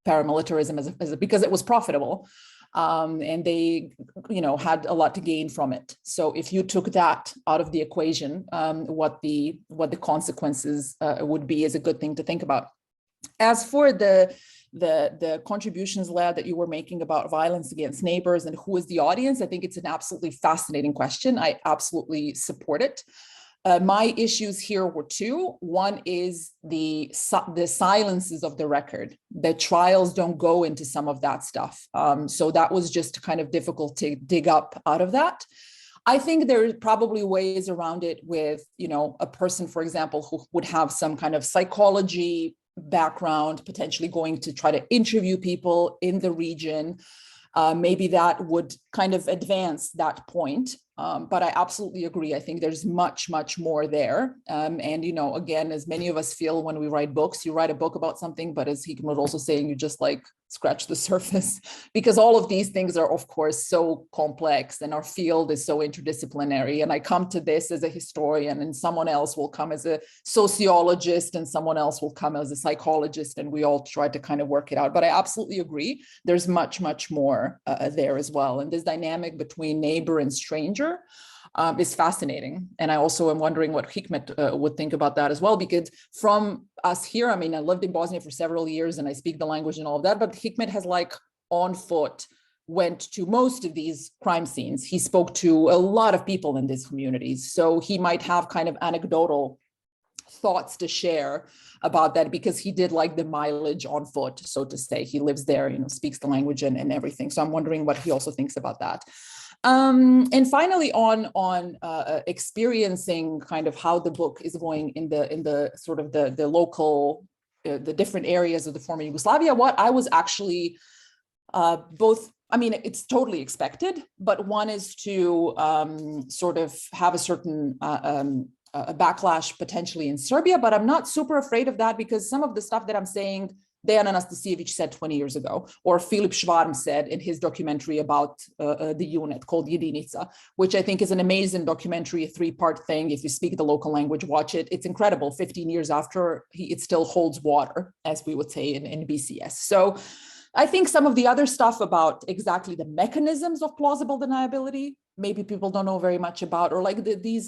S1: paramilitarism because it was profitable, and they, you know, had a lot to gain from it. So if you took that out of the equation, what the consequences would be is a good thing to think about. As for the contributions, Lea, that you were making about violence against neighbors and who is the audience, I think it's an absolutely fascinating question. I absolutely support it. My issues here were two. One is the silences of the record. The trials don't go into some of that stuff. So that was just kind of difficult to dig up out of that. I think there are probably ways around it with, you know, a person, for example, who would have some kind of psychology background, potentially going to try to interview people in the region. Maybe that would kind of advance that point. But I absolutely agree. I think there's much, much more there. And, you know, again, as many of us feel when we write books, you write a book about something, but as Hikmet was also saying, you just like scratch the surface, because all of these things are, of course, so complex, and our field is so interdisciplinary. And I come to this as a historian, and someone else will come as a sociologist, and someone else will come as a psychologist, and we all try to kind of work it out. But I absolutely agree. There's much, much more there as well. And this dynamic between neighbor and stranger is fascinating. And I also am wondering what Hikmet would think about that as well, because from us here, I mean, I lived in Bosnia for several years and I speak the language and all of that, but Hikmet has like on foot went to most of these crime scenes. He spoke to a lot of people in these communities. So he might have kind of anecdotal thoughts to share about that, because he did like the mileage on foot, so to say. He lives there, you know, speaks the language and everything. So I'm wondering what he also thinks about that. And finally, on experiencing kind of how the book is going in the sort of the local, the different areas of the former Yugoslavia, what I was actually both, I mean, it's totally expected, but one is to sort of have a certain a backlash potentially in Serbia, but I'm not super afraid of that because some of the stuff that I'm saying, Dejan Anastasijević said 20 years ago, or Filip Švarm said in his documentary about the unit called Jedinica, which I think is an amazing documentary, a 3-part thing. If you speak the local language, watch it. It's incredible. 15 years after, it still holds water, as we would say in BCS. So I think some of the other stuff about exactly the mechanisms of plausible deniability, maybe people don't know very much about, or like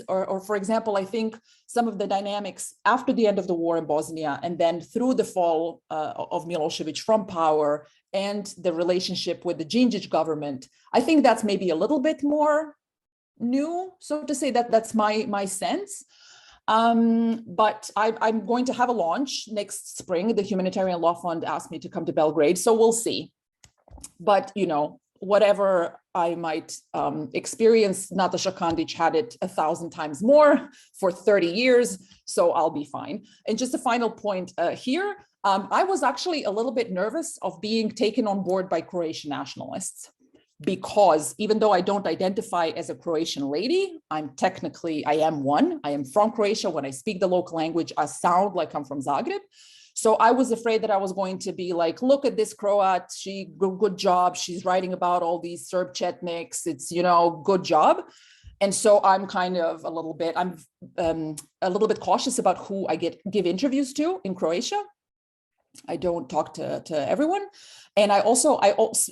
S1: or for example, I think some of the dynamics after the end of the war in Bosnia and then through the fall of Milošević from power and the relationship with the Đinđić government, I think that's maybe a little bit more new, so to say. That's my sense. But I'm going to have a launch next spring. The Humanitarian Law Fund asked me to come to Belgrade, so we'll see. But, you know, whatever I might experience, Nataša Kandić had it 1,000 times more for 30 years, so I'll be fine. And just a final point here, I was actually a little bit nervous of being taken on board by Croatian nationalists, because even though I don't identify as a Croatian lady, I am one. I am from Croatia. When I speak the local language, I sound like I'm from Zagreb. So I was afraid that I was going to be like, look at this Croat, good job. She's writing about all these Serb Chetniks. It's, you know, good job. And so I'm kind of a little bit cautious about who I give interviews to in Croatia. I don't talk to everyone. And I also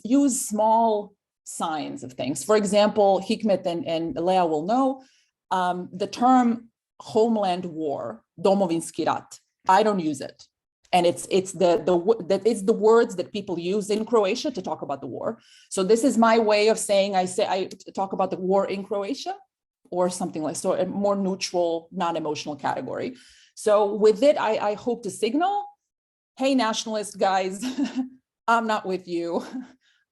S1: use small signs of things. For example, Hikmet and Lea will know the term homeland war, Domovinski rat. I don't use it. And it's the words that people use in Croatia to talk about the war. So this is my way of saying I talk about the war in Croatia, or something like so, a more neutral, non-emotional category. So with it, I hope to signal, hey, nationalist guys, I'm not with you.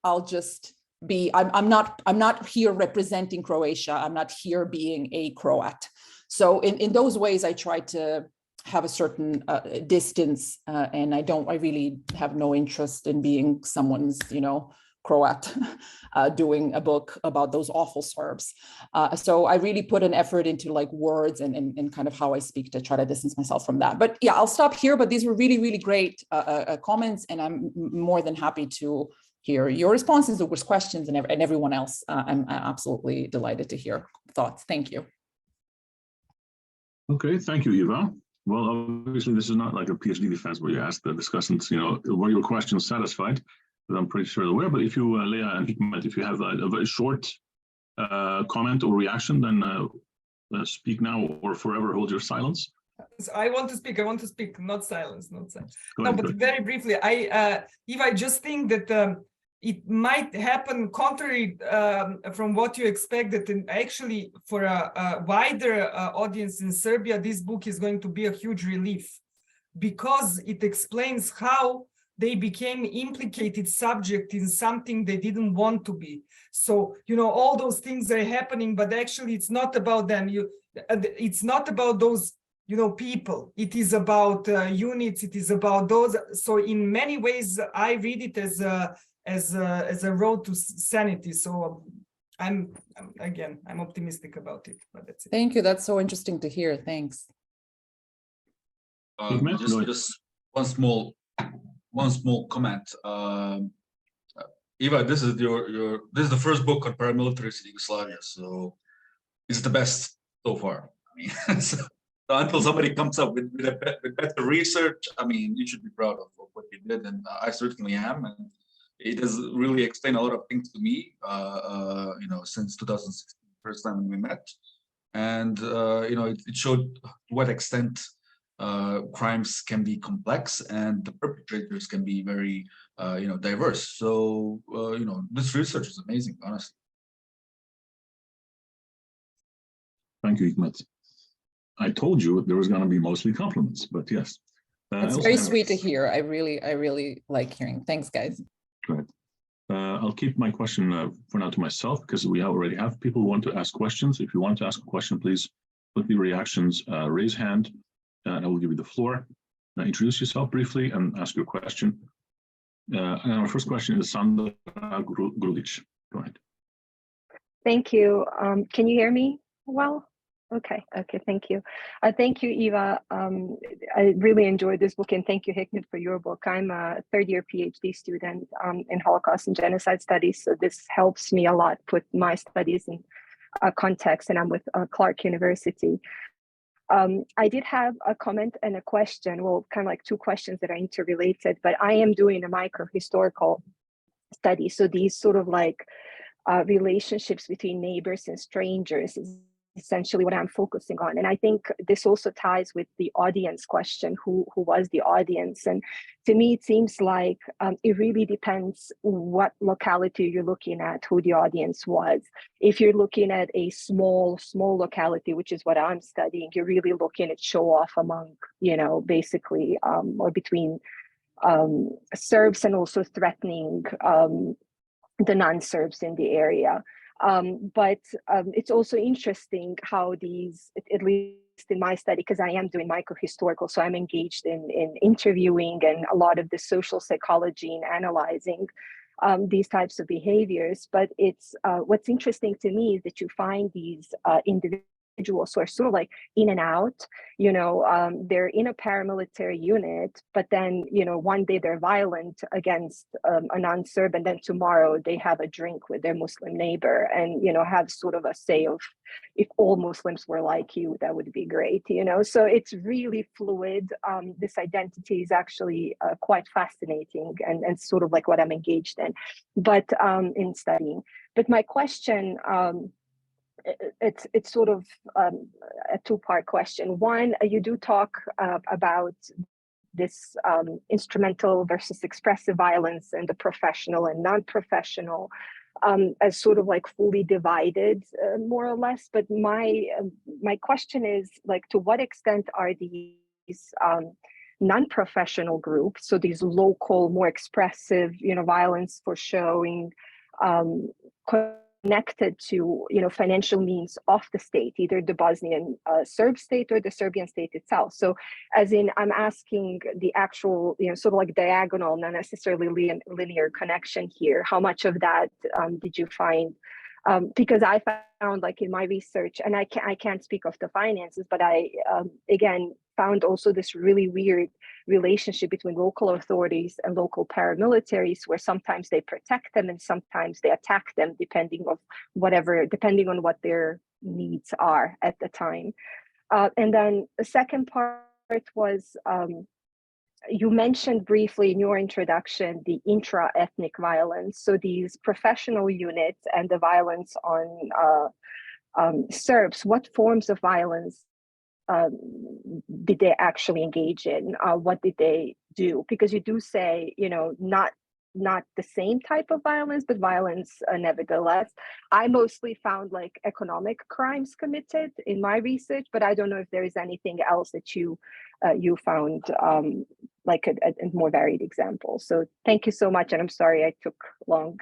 S1: I'll just be. I'm not here representing Croatia. I'm not here being a Croat. So in those ways, I try to have a certain distance, and I really have no interest in being someone's, you know, Croat doing a book about those awful Serbs. So I really put an effort into like words and kind of how I speak to try to distance myself from that. But yeah, I'll stop here. But these were really, really great comments, and I'm more than happy to hear your responses, Uğur's questions, and everyone else. I'm absolutely delighted to hear thoughts. Thank you.
S2: Okay, thank you, Eva. Well, obviously, this is not like a PhD defense where you ask the discussants, you know, were your questions satisfied? But I'm pretty sure they were. But if you, Lea and Hikmet, if you have a very short comment or reaction, then speak now or forever hold your silence.
S4: I want to speak. Not silence. Not silence.
S2: No, but
S4: very briefly, Eva, I just think that it might happen contrary from what you expect, that actually for a wider audience in Serbia, this book is going to be a huge relief, because it explains how they became implicated subject in something they didn't want to be. So, you know, all those things are happening, but actually it's not about them. It's not about those, you know, people. It is about units. It is about those. So in many ways, I read it as a road to sanity. So I'm optimistic about it. But that's it.
S1: Thank you. That's so interesting to hear. Thanks.
S3: Just one small comment. Eva, this is this is the first book on paramilitaries in Yugoslavia, so it's the best so far. I mean, so until somebody comes up with better research, I mean, you should be proud of what you did, and I certainly am. And it has really explained a lot of things to me, you know, since 2016, first time when we met, and you know, it showed to what extent crimes can be complex and the perpetrators can be very, you know, diverse. So, you know, this research is amazing, honestly.
S2: Thank you, Hikmet. I told you there was going to be mostly compliments, but yes.
S1: It's very sweet to hear. I really like hearing. Thanks, guys.
S2: Great. I'll keep my question for now to myself because we already have people who want to ask questions. If you want to ask a question, please put the reactions, raise hand, and I will give you the floor. Introduce yourself briefly and ask your question. And our first question is Sandra Grulic. Go ahead.
S5: Thank you. Can you hear me well? Okay, thank you. Thank you, Eva. I really enjoyed this book, and thank you, Hikmet, for your book. I'm a third-year PhD student in Holocaust and Genocide Studies, so this helps me a lot put my studies in context, and I'm with Clark University. I did have a comment and a question, well, kind of like two questions that are interrelated, but I am doing a micro-historical study, so these sort of like relationships between neighbors and strangers is essentially what I'm focusing on. And I think this also ties with the audience question, who was the audience? And to me, it seems like it really depends what locality you're looking at, who the audience was. If you're looking at a small locality, which is what I'm studying, you're really looking at show off among, basically, or between Serbs and also threatening the non-Serbs in the area. But it's also interesting how these, at least in my study, because I am doing microhistorical, so I'm engaged in interviewing and a lot of the social psychology and analyzing these types of behaviors. But it's what's interesting to me is that you find these individuals who are sort of like in and out, they're in a paramilitary unit, but then, one day they're violent against a non-Serb, and then tomorrow they have a drink with their Muslim neighbor and, have sort of a say of, if all Muslims were like you, that would be great, So it's really fluid. This identity is actually quite fascinating and sort of like what I'm engaged in, but in studying. But my question, it's sort of a two-part question. One, you do talk about this instrumental versus expressive violence and the professional and non-professional as sort of like fully divided, more or less. But my question is, like, to what extent are these non-professional groups, so these local, more expressive, violence for showing, connected to financial means of the state, either the Bosnian Serb state or the Serbian state itself? So as in, I'm asking the actual sort of like diagonal, not necessarily linear connection here. How much of that did you find? Because I found, like, in my research, and I can't speak of the finances, but I again found also this really weird relationship between local authorities and local paramilitaries, where sometimes they protect them and sometimes they attack them, depending on what their needs are at the time. And then the second part was, you mentioned briefly in your introduction the intra-ethnic violence. So these professional units and the violence on Serbs, what forms of violence did they actually engage in? What did they do? Because you do say, not the same type of violence, but violence nevertheless. I mostly found like economic crimes committed in my research, but I don't know if there is anything else that you found like a more varied example. So thank you so much, and I'm sorry I took long.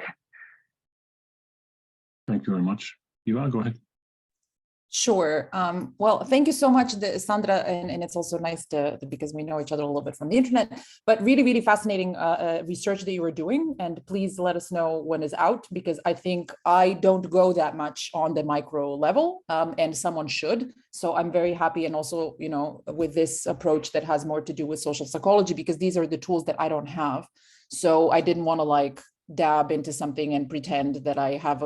S2: Thank you very much. Eva, go ahead.
S1: Sure. Well, thank you so much, Sandra, and it's also nice because we know each other a little bit from the internet, but really, really fascinating research that you were doing, and please let us know when it's out, because I think I don't go that much on the micro level, and someone should. So I'm very happy, and also, with this approach that has more to do with social psychology, because these are the tools that I don't have. So I didn't want to dab into something and pretend that I have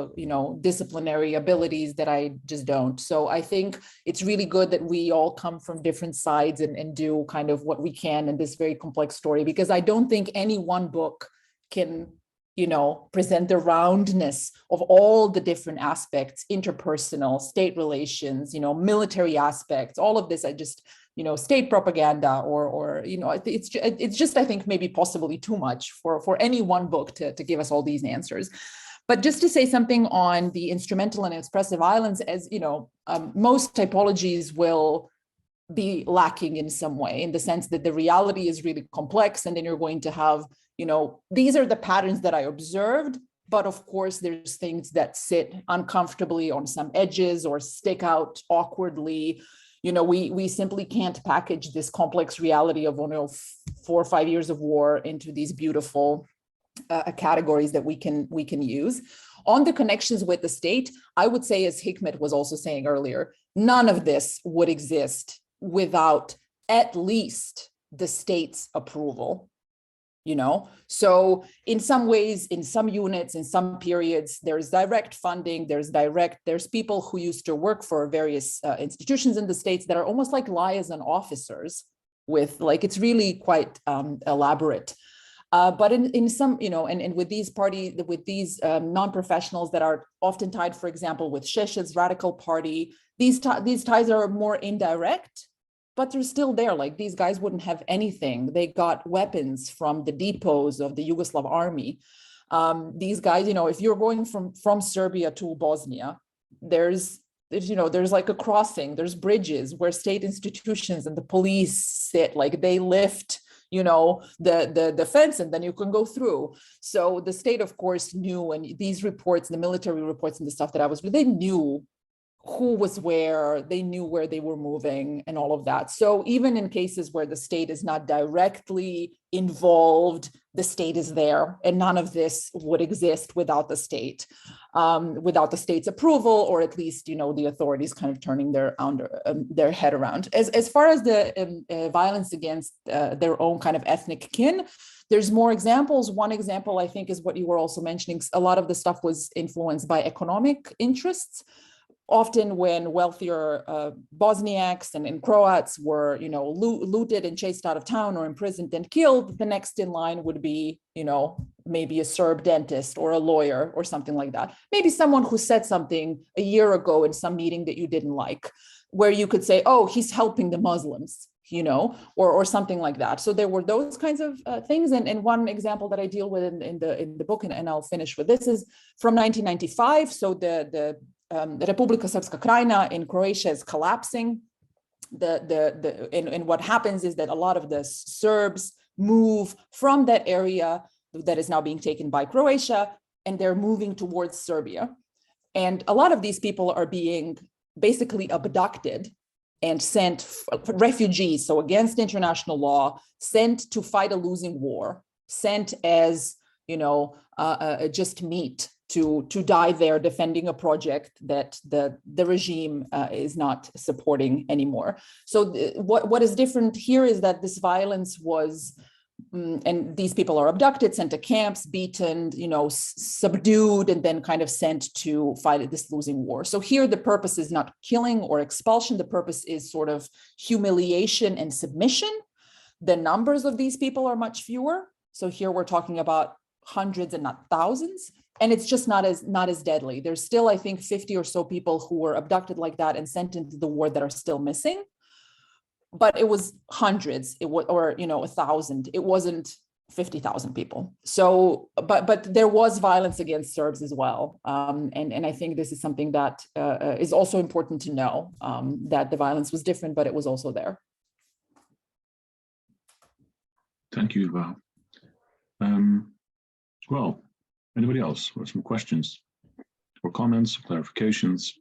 S1: disciplinary abilities that I just don't. So I think it's really good that we all come from different sides and do kind of what we can in this very complex story, because I don't think any one book can, present the roundness of all the different aspects, interpersonal, state relations, military aspects, all of this. I just, state propaganda or it's just, I think, maybe possibly too much for any one book to give us all these answers. But just to say something on the instrumental and expressive violence, as most typologies will be lacking in some way, in the sense that the reality is really complex, and then you're going to have, these are the patterns that I observed, But of course, there's things that sit uncomfortably on some edges or stick out awkwardly. You know, we simply can't package this complex reality of 4 or 5 years of war into these beautiful categories that we can use. On the connections with the state, I would say, as Hikmet was also saying earlier, none of this would exist without at least the state's approval. You know, so in some ways, in some units, in some periods, there's direct funding, there's people who used to work for various institutions in the states that are almost like liaison officers with, like, it's really quite elaborate. But in some, you know, and with these non-professionals that are often tied, for example, with Šešelj's Radical Party, these ties are more indirect, but they're still there. Like, these guys wouldn't have anything. They got weapons from the depots of the Yugoslav army. These guys, you know, if you're going from Serbia to Bosnia, there's like a crossing, there's bridges where state institutions and the police sit, like they lift, you know, the fence, and then you can go through. So the state, of course, knew, and these reports, the military reports and the stuff that I was reading, they knew who was where, they knew where they were moving and all of that. So even in cases where the state is not directly involved, the state is there, and none of this would exist without the state, without the state's approval, or at least, you know, the authorities kind of turning their head around. As far as the violence against their own kind of ethnic kin, there's more examples. One example, I think, is what you were also mentioning. A lot of the stuff was influenced by economic interests. Often when wealthier Bosniaks and Croats were, you know, looted and chased out of town or imprisoned and killed, the next in line would be, you know, maybe a Serb dentist or a lawyer or something like that. Maybe someone who said something a year ago in some meeting that you didn't like, where you could say, oh, he's helping the Muslims, you know, or something like that. So there were those kinds of things. And one example that I deal with in the book, and I'll finish with this, is from 1995. So the Republika Srpska Krajina in Croatia is collapsing. And what happens is that a lot of the Serbs move from that area that is now being taken by Croatia, and they're moving towards Serbia. And a lot of these people are being basically abducted and sent, refugees, so against international law, sent to fight a losing war, sent as, you know, just meat to die there defending a project that the regime is not supporting anymore. So what is different here is that this violence was, and these people are abducted, sent to camps, beaten, you know, subdued, and then kind of sent to fight this losing war. So here the purpose is not killing or expulsion. The purpose is sort of humiliation and submission. The numbers of these people are much fewer. So here we're talking about hundreds and not thousands. And it's just not as deadly. There's still, I think, 50 or so people who were abducted like that and sent into the war that are still missing. But it was hundreds, or, you know, 1,000. It wasn't 50,000 people. So, but there was violence against Serbs as well. And I think this is something that is also important to know, that the violence was different, but it was also there.
S2: Thank you, Val. Well, anybody else or some questions or comments, clarifications?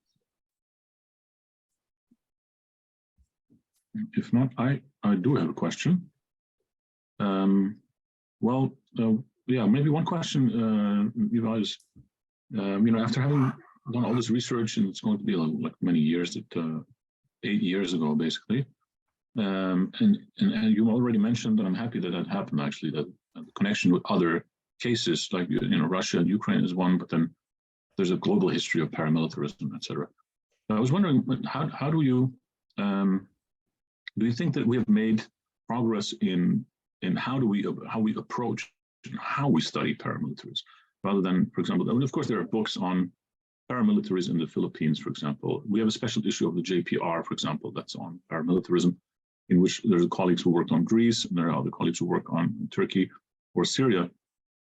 S2: If not, I do have a question. Yeah, maybe one question, Eva, is, you know, after having done all this research, and it's going to be like many years, 8 years ago, basically, and you already mentioned, and I'm happy that that happened, actually, that the connection with other cases, like, you know, Russia and Ukraine is one, but then there's a global history of paramilitarism, etc. I was wondering, how do you think that we have made progress in how we approach and how we study paramilitaries, rather than, for example, I mean, of course, there are books on paramilitaries in the Philippines, for example. We have a special issue of the JPR, for example, that's on paramilitarism, in which there's colleagues who worked on Greece, and there are other colleagues who work on Turkey or Syria.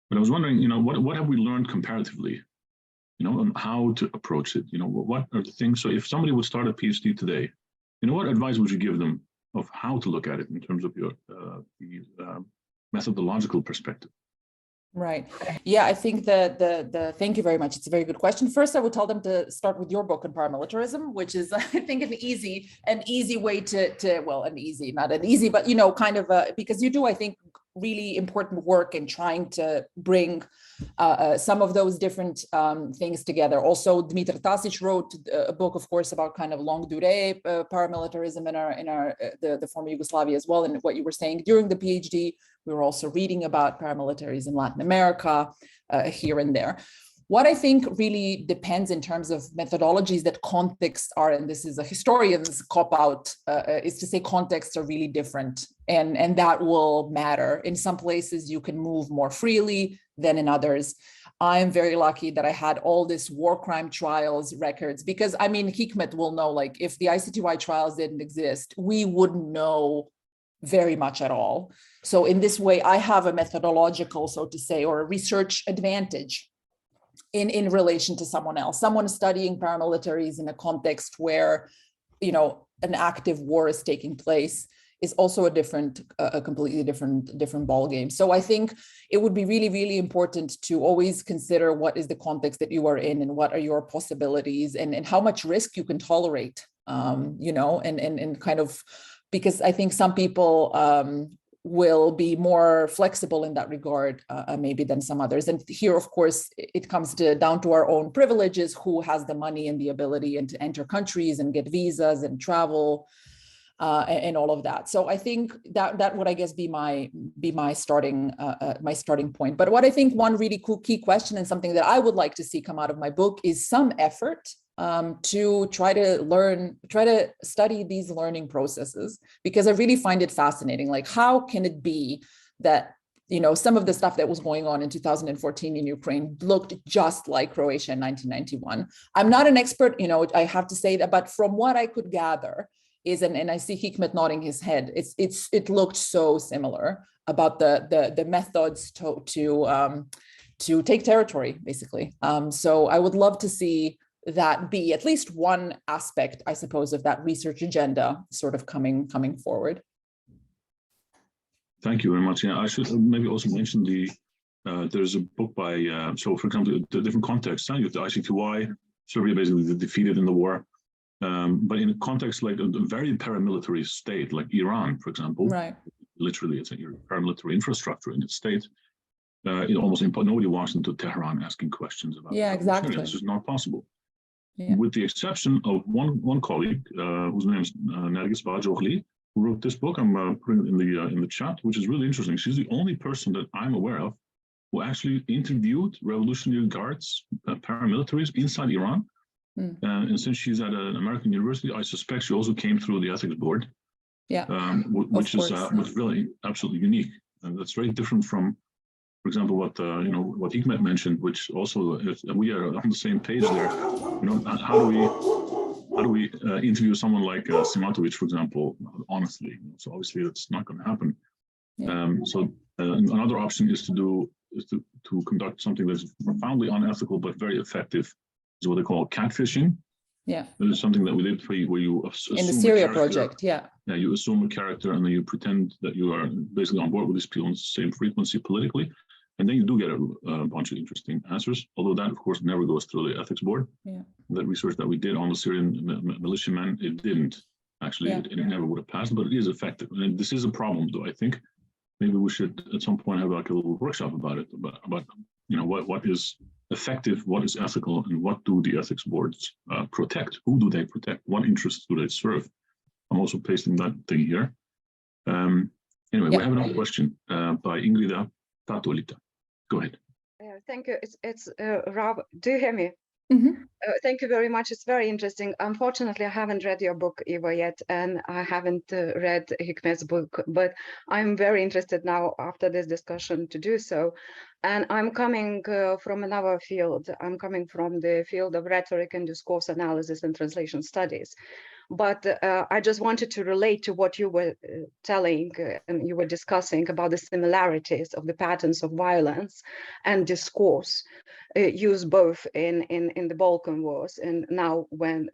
S2: But I was wondering, you know, what have we learned comparatively, you know, on how to approach it? You know, what are the things? So if somebody would start a PhD today, you know, what advice would you give them of how to look at it in terms of your methodological perspective?
S1: Right. Yeah, I think the thank you very much. It's a very good question. First, I would tell them to start with your book on paramilitarism, which is, I think, an easy way to well, not an easy, but, you know, kind of because you do, I think, really important work in trying to bring some of those different things together. Also, Dimitar Tasić wrote a book, of course, about kind of longue durée paramilitarism in the former Yugoslavia as well. And what you were saying during the PhD, we were also reading about paramilitaries in Latin America here and there. What I think really depends in terms of methodologies that contexts are, and this is a historian's cop-out, is to say contexts are really different, and that will matter. In some places you can move more freely than in others. I'm very lucky that I had all this war crime trials records, because I mean, Hikmet will know, like, if the ICTY trials didn't exist, we wouldn't know very much at all. So in this way, I have a methodological, so to say, or a research advantage in relation to someone studying paramilitaries in a context where, you know, an active war is taking place is also a completely different ball game. So I think it would be really, really important to always consider what is the context that you are in and what are your possibilities and how much risk you can tolerate, you know, and kind of, because I think some people will be more flexible in that regard, maybe than some others. And here, of course, it comes down to our own privileges, who has the money and the ability and to enter countries and get visas and travel and all of that. So I think that would, I guess, be my starting point. But what I think one really cool key question and something that I would like to see come out of my book is some effort to try to study these learning processes, because I really find it fascinating. Like, how can it be that, you know, some of the stuff that was going on in 2014 in Ukraine looked just like Croatia in 1991? I'm not an expert, you know, I have to say that, but from what I could gather is, and I see Hikmet nodding his head, it looked so similar about the methods to take territory, basically. So I would love to see that be at least one aspect, I suppose, of that research agenda sort of coming forward.
S2: Thank you very much. Yeah, I should maybe also mention there's a book by, so for example, the different contexts. You have the ICTY, Serbia basically defeated in the war. But in a context like a very paramilitary state, like Iran, for example, right? Literally, it's a paramilitary infrastructure in its state. It almost nobody walks into Tehran asking questions about.
S1: Yeah, exactly.
S2: This is not possible. Yeah. With the exception of one colleague whose name is Nergis Bajoghli, who wrote this book. I'm putting it in the chat, which is really interesting. She's the only person that I'm aware of who actually interviewed Revolutionary Guards, paramilitaries inside Iran. And since she's at an American university, I suspect she also came through the ethics board. Yeah, which is really absolutely unique, and that's very different from, for example, what what Hikmet mentioned, which also we are on the same page there. You know, how do we interview someone like Simatovic, for example, honestly? So obviously that's not going to happen. Yeah. So another option is to conduct something that's profoundly unethical but very effective. Is what they call catfishing. Yeah, that is something that we did where you assume in the Syria project. Yeah, you assume a character and then you pretend that you are basically on board with these people on the same frequency politically, and then you do get a bunch of interesting answers. Although that, of course, never goes through the ethics board. Yeah, that research that we did on the Syrian militiamen, it didn't actually. Yeah. It never would have passed, but it is effective. And this is a problem, though. I think maybe we should at some point have like a little workshop about it, about what is effective, what is ethical, and what do the ethics boards protect? Who do they protect? What interests do they serve? I'm also pasting that thing here. Anyway, we have another question by Ingrida Tatolita. Go ahead.
S6: Thank you. It's Rob. Do you hear me?
S1: Mm-hmm.
S6: Thank you very much. It's very interesting. Unfortunately, I haven't read your book, Eva, yet, and I haven't read Hikmet's book, but I'm very interested now after this discussion to do so. And I'm coming from another field. I'm coming from the field of rhetoric and discourse analysis and translation studies. But I just wanted to relate to what you were telling and you were discussing about the similarities of the patterns of violence and discourse used both in the Balkan Wars and now when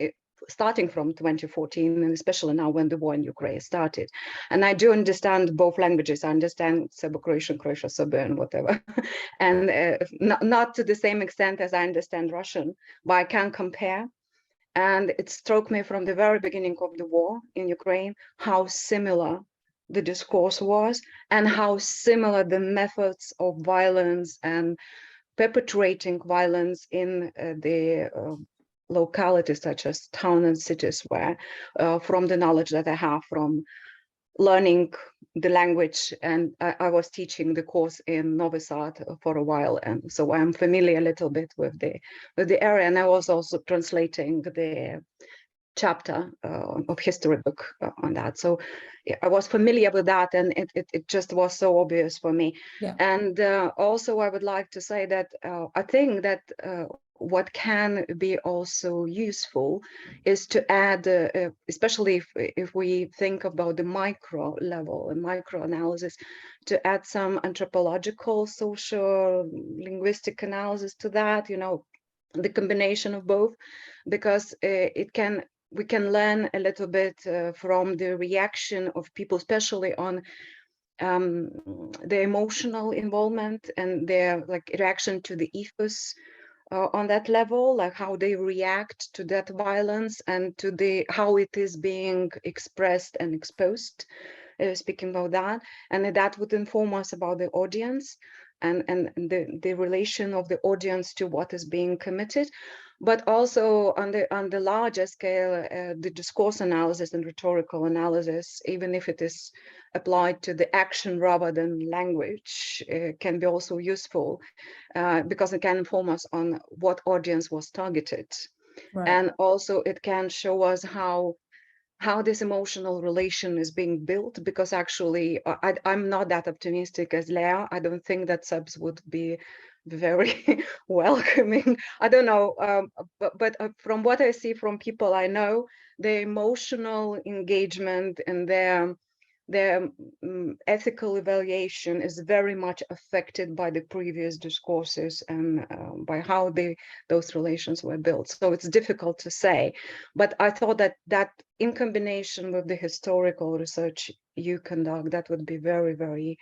S6: starting from 2014, and especially now when the war in Ukraine started. And I do understand both languages. I understand Serbo-Croatian, Croatian, whatever, and not to the same extent as I understand Russian, but I can compare. And it struck me from the very beginning of the war in Ukraine how similar the discourse was, and how similar the methods of violence and perpetrating violence in the localities such as towns and cities were, from the knowledge that I have from learning the language. And I was teaching the course in Novi Sad for a while, and so I'm familiar a little bit with the area. And I was also translating the chapter of history book on that, so I was familiar with that, and it just was so obvious for me.
S1: Yeah.
S6: And also I would like to say that I think that what can be also useful is to add, especially if we think about the micro level and micro analysis, to add some anthropological, social, linguistic analysis to that, you know, the combination of both, because we can learn a little bit from the reaction of people, especially on their emotional involvement and their reaction to the ethos on that level, like how they react to that violence and to how it is being expressed and exposed, speaking about that. And that would inform us about the audience and the relation of the audience to what is being committed. But also on the larger scale, the discourse analysis and rhetorical analysis, even if it is applied to the action rather than language, can be also useful because it can inform us on what audience was targeted. Right. And also it can show us how this emotional relation is being built, because actually I'm not that optimistic as Lea. I don't think that Serbs would be very welcoming. I don't know, but from what I see from people I know, their emotional engagement and their ethical evaluation is very much affected by the previous discourses and by how those relations were built. So it's difficult to say, but I thought that in combination with the historical research you conduct, that would be very, very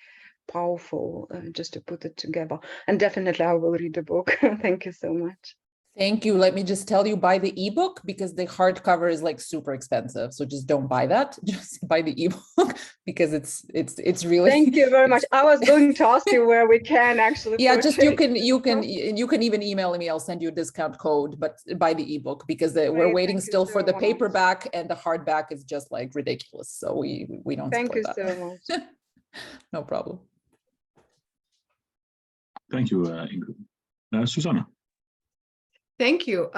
S6: powerful, just to put it together. And definitely I will read the book. Thank you so much.
S1: Thank you. Let me just tell you, buy the ebook, because the hardcover is super expensive. So just don't buy that. Just buy the ebook because it's really.
S6: Thank you very much. I was going to ask you where we can actually.
S1: Yeah, just you can even email me. I'll send you a discount code, but buy the ebook because we're waiting still for the paperback, and the hardback is just ridiculous. So we don't.
S6: Thank you
S1: that.
S6: so much.
S1: No problem.
S2: Thank you, Ingrid. Susanna.
S7: Thank you.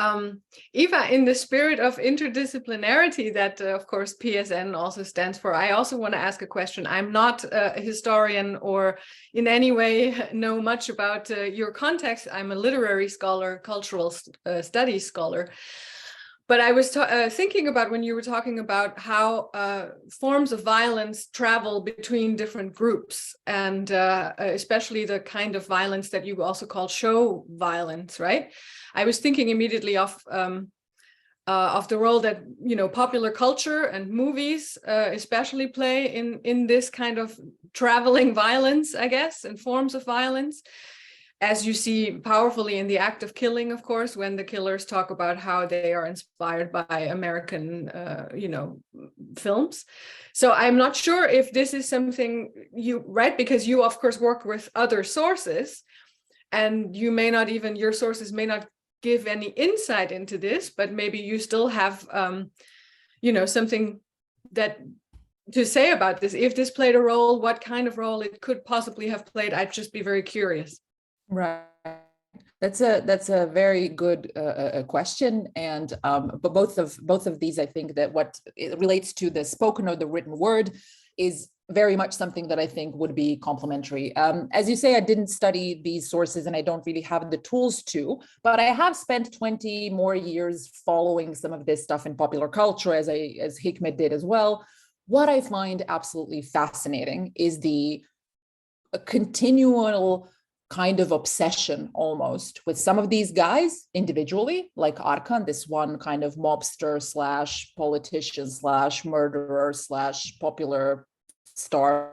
S7: Eva, in the spirit of interdisciplinarity that, of course, PSN also stands for, I also want to ask a question. I'm not a historian or in any way know much about your context. I'm a literary scholar, cultural studies scholar. But I was thinking about when you were talking about how forms of violence travel between different groups, and especially the kind of violence that you also call show violence, right? I was thinking immediately of the role that popular culture and movies especially play in this kind of traveling violence, I guess, and forms of violence. As you see powerfully in the act of killing, of course, when the killers talk about how they are inspired by American, films. So I'm not sure if this is something right, because you, of course, work with other sources, and you may not even, your sources may not give any insight into this, but maybe you still have, something that to say about this. If this played a role, what kind of role it could possibly have played, I'd just be very curious.
S1: Right. That's a very good question, and but both of these, I think that what it relates to the spoken or the written word is very much something that I think would be complementary. As you say, I didn't study these sources and I don't really have the tools to, but I have spent 20 more years following some of this stuff in popular culture, as Hikmet did as well. What I find absolutely fascinating is the continual kind of obsession almost with some of these guys individually, like Arkan, this one kind of mobster slash politician slash murderer slash popular star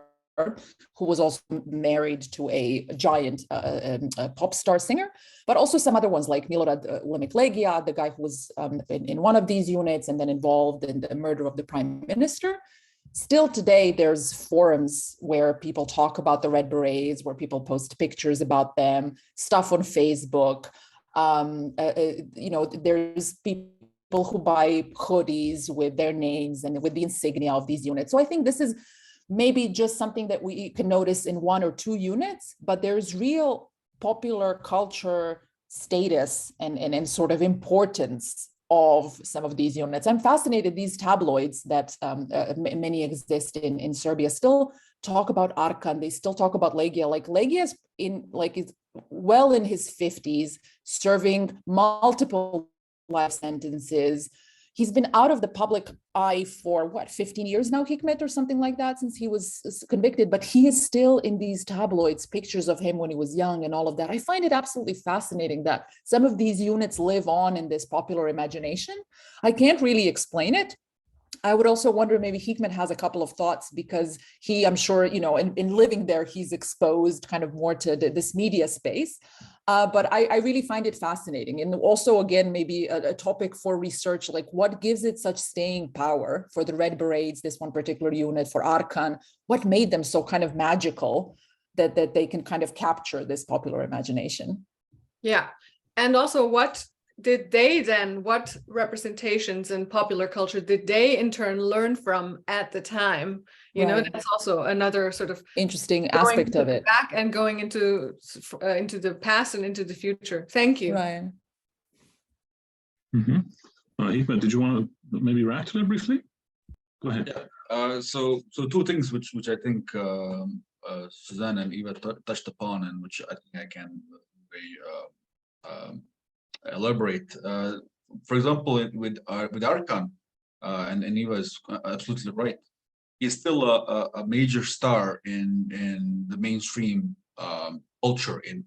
S1: who was also married to a giant pop star singer, but also some other ones like Milorad Lemitlegia, the guy who was in one of these units and then involved in the murder of the prime minister. Still today, there's forums where people talk about the Red Berets, where people post pictures about them, stuff on Facebook. There's people who buy hoodies with their names and with the insignia of these units. So I think this is maybe just something that we can notice in one or two units, but there's real popular culture status and sort of importance of some of these units. I'm fascinated, these tabloids that many exist in Serbia still talk about Arkan, they still talk about Legia. Like Legia is well in his 50s, serving multiple life sentences. He's been out of the public eye for 15 years now, Hikmet, or something like that, since he was convicted, but he is still in these tabloids, pictures of him when he was young and all of that. I find it absolutely fascinating that some of these units live on in this popular imagination. I can't really explain it. I would also wonder, maybe Hikmet has a couple of thoughts, because I'm sure, in living there, he's exposed kind of more to this media space. But I really find it fascinating. And also, again, maybe a topic for research, like what gives it such staying power for the Red Berets, this one particular unit, for Arkan, what made them so kind of magical that they can kind of capture this popular imagination? Yeah.
S7: And also, what representations in popular culture did they in turn learn from at the time? That's also another sort of
S1: interesting aspect of it.
S7: Back and going into the past and into the future. Thank you.
S1: Right.
S2: Mm-hmm. Hikmet, did you want to maybe react to that briefly? Go ahead.
S3: Yeah. So two things which I think Suzanne and Eva touched upon, and which I think I can elaborate. For example, with Arkan, and Eva is absolutely right. He's still a major star in the mainstream culture in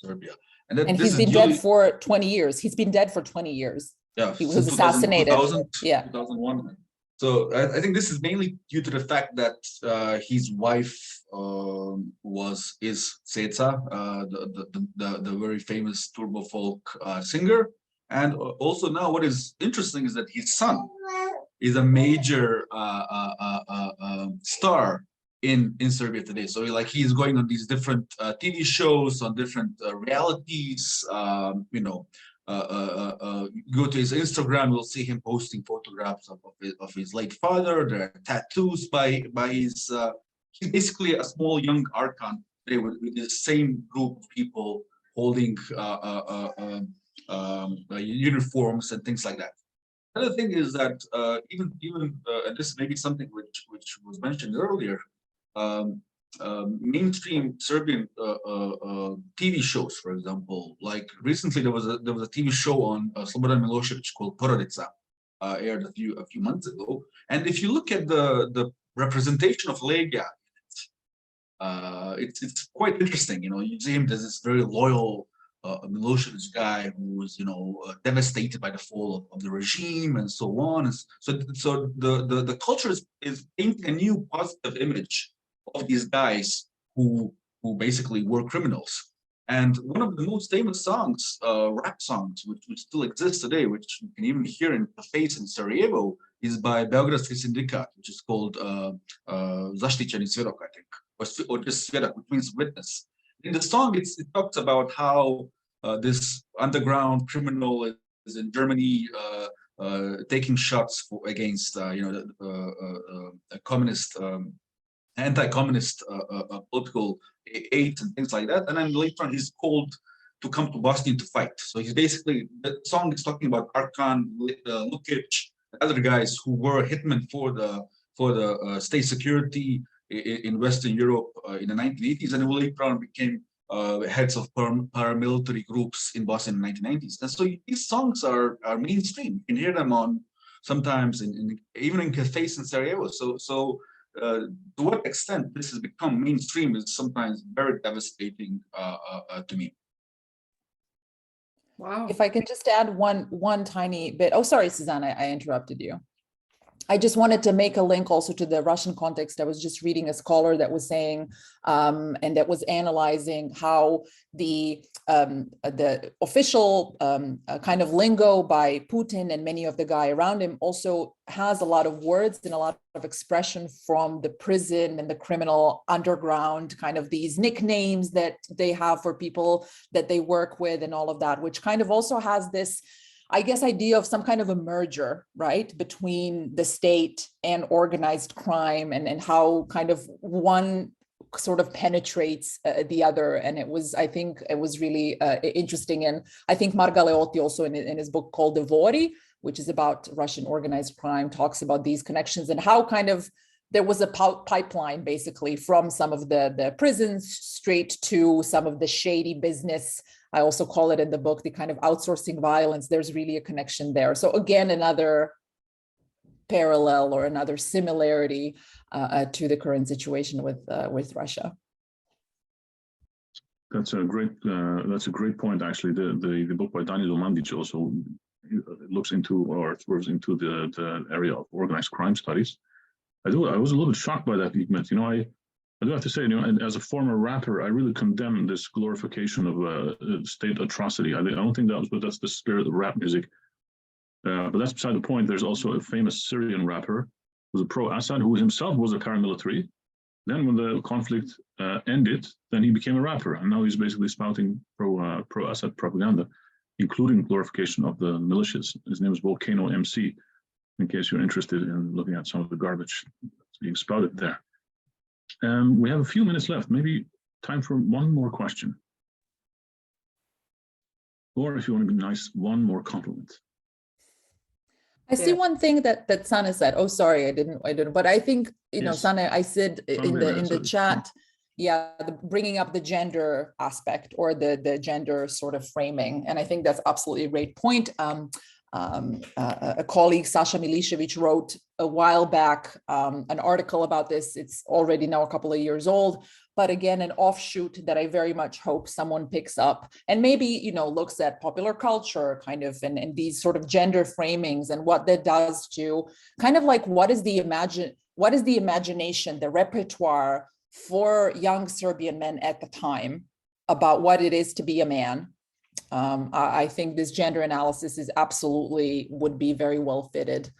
S3: Serbia.
S1: And he's been dead for 20 years. He's been dead for 20 years.
S3: Yeah,
S1: he was assassinated.
S3: 2001. So I think this is mainly due to the fact that his wife is Ceca, the very famous turbo folk singer, and also now what is interesting is that his son is a major star in Serbia today. So he's going on these different TV shows, on different realities. Go to his Instagram, you'll see him posting photographs of his late father. There are tattoos by his. He's basically a small young Arkan with the same group of people holding uniforms and things like that. Another thing is that even and this may be something which was mentioned earlier. Mainstream Serbian TV shows, for example, like recently there was a TV show on Slobodan Milošević called Porodica, aired a few months ago. And if you look at the representation of Legia, it's quite interesting. You see him as this very loyal Milošević guy who was devastated by the fall of the regime and so on. So the culture is painting a new positive image of these guys who basically were criminals. And one of the most famous songs, rap songs, which still exist today, which you can even hear in cafes in Sarajevo, is by Beogradski Sindikat, which is called Zaštićeni svjedok, I think, or just svjedok, which means witness. In the song, it talks about how this underground criminal is in Germany taking shots against communist anti-communist political aides and things like that. And then later on, he's called to come to Bosnia to fight. So he's basically, the song is talking about Arkan, Vukušić, other guys who were hitmen for the state security in Western Europe in the 1980s, and later on became heads of paramilitary groups in Bosnia in the 1990s. And so these songs are mainstream. You can hear them on sometimes even in cafes in Sarajevo. So to what extent this has become mainstream is sometimes very devastating to me.
S7: Wow.
S1: If I can just add one tiny bit. Oh, sorry, Susanna, I interrupted you. I just wanted to make a link also to the Russian context. I was just reading a scholar that was saying, and that was analyzing how the official kind of lingo by Putin and many of the guy around him also has a lot of words and a lot of expression from the prison and the criminal underground, kind of these nicknames that they have for people that they work with and all of that, which kind of also has this, I guess, idea of some kind of a merger, right, between the state and organized crime, and how kind of one sort of penetrates the other. And I think it was really interesting. And I think Margaleotti also in his book called Devori, which is about Russian organized crime, talks about these connections and how kind of there was a pipeline basically from some of the prisons straight to some of the shady business. I also call it in the book, the kind of outsourcing violence. There's really a connection there. So again, another parallel or another similarity to the current situation with Russia.
S2: That's a great point. Actually, the book by Daniel Mandic also looks into or swerves into the area of organized crime studies. I was a little bit shocked by that, Hikmet. You know, I do have to say, you know, as a former rapper, I really condemn this glorification of state atrocity. I don't think that's the spirit of rap music. But that's beside the point. There's also a famous Syrian rapper who was a pro-Assad, who himself was a paramilitary. Then when the conflict ended, then he became a rapper. And now he's basically spouting pro-Assad propaganda, including glorification of the militias. His name is Volcano MC, in case you're interested in looking at some of the garbage that's being spouted there. We have a few minutes left, maybe time for one more question. Or if you want to be nice, one more compliment.
S1: I see one thing that Sana said. Oh, sorry, I didn't. But I think, you know, Sana, I said in the chat, yeah, bringing up the gender aspect or the gender sort of framing. And I think that's absolutely a great point. A colleague, Sasha Milicevic, wrote a while back an article about this. It's already now a couple of years old, but again, an offshoot that I very much hope someone picks up and maybe, you know, looks at popular culture kind of and these sort of gender framings and what that does to kind of like what is the imagination, the repertoire for young Serbian men at the time about what it is to be a man. I think this gender analysis is absolutely would be very well fitted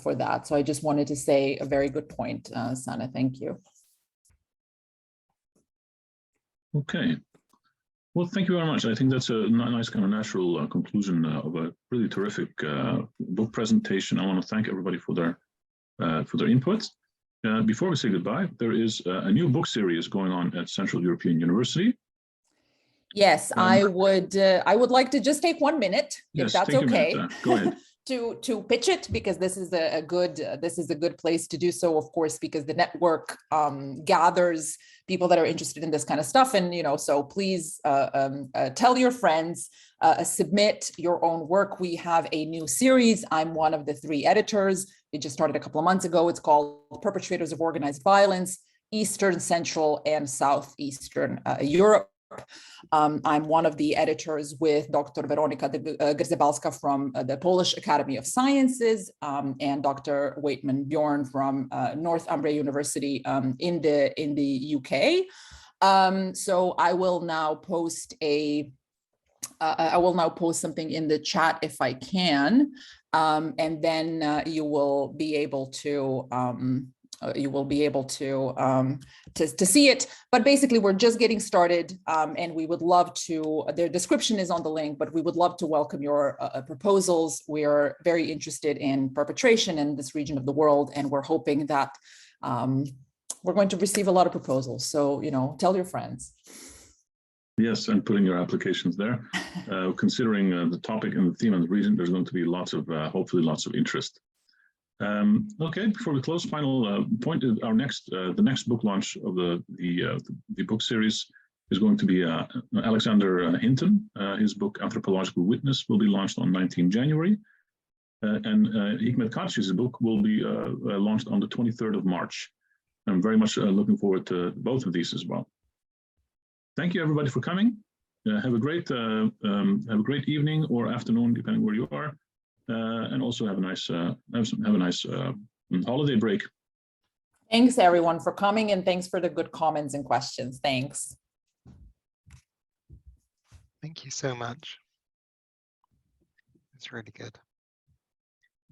S1: for that. So I just wanted to say a very good point, Sana. Thank you. Okay. Well, thank you very much. I think that's a nice kind of natural conclusion of a really terrific book presentation. I want to thank everybody for their input. Before we say goodbye, there is a new book series going on at Central European University. Yes, I would like to just take 1 minute, if that's okay. Go ahead. to pitch it, because this is a good place to do so, of course, because the network gathers people that are interested in this kind of stuff. And, you know, so please tell your friends, submit your own work. We have a new series. I'm one of the 3 editors. It just started a couple of months ago. It's called Perpetrators of Organized Violence, Eastern, Central, and Southeastern Europe. I'm one of the editors with Dr. Weronika Grzebalska from the Polish Academy of Sciences and Dr. Waitman Bjorn from Northumbria University in the UK. So I will now post something in the chat if I can, and then you will be able to see it. But basically, we're just getting started, and we would love to, the description is on the link, but we would love to welcome your proposals. We are very interested in perpetration in this region of the world, and we're hoping that we're going to receive a lot of proposals. So, you know, tell your friends. Yes, and putting your applications there. Considering the topic and the theme and the region, there's going to be hopefully lots of interest. Okay, before we close, final point, the next book launch of the book series is going to be Alexander Hinton. His book Anthropological Witness will be launched on 19 January. And Hikmet Karčić's book will be launched on the 23rd of March.
S2: I'm very much looking forward to both of these as well. Thank you everybody for coming. Have a great evening or afternoon, depending where you are, and also have a nice holiday break.
S1: Thanks everyone for coming, and thanks for the good comments and questions. Thanks.
S8: Thank you so much. It's really good.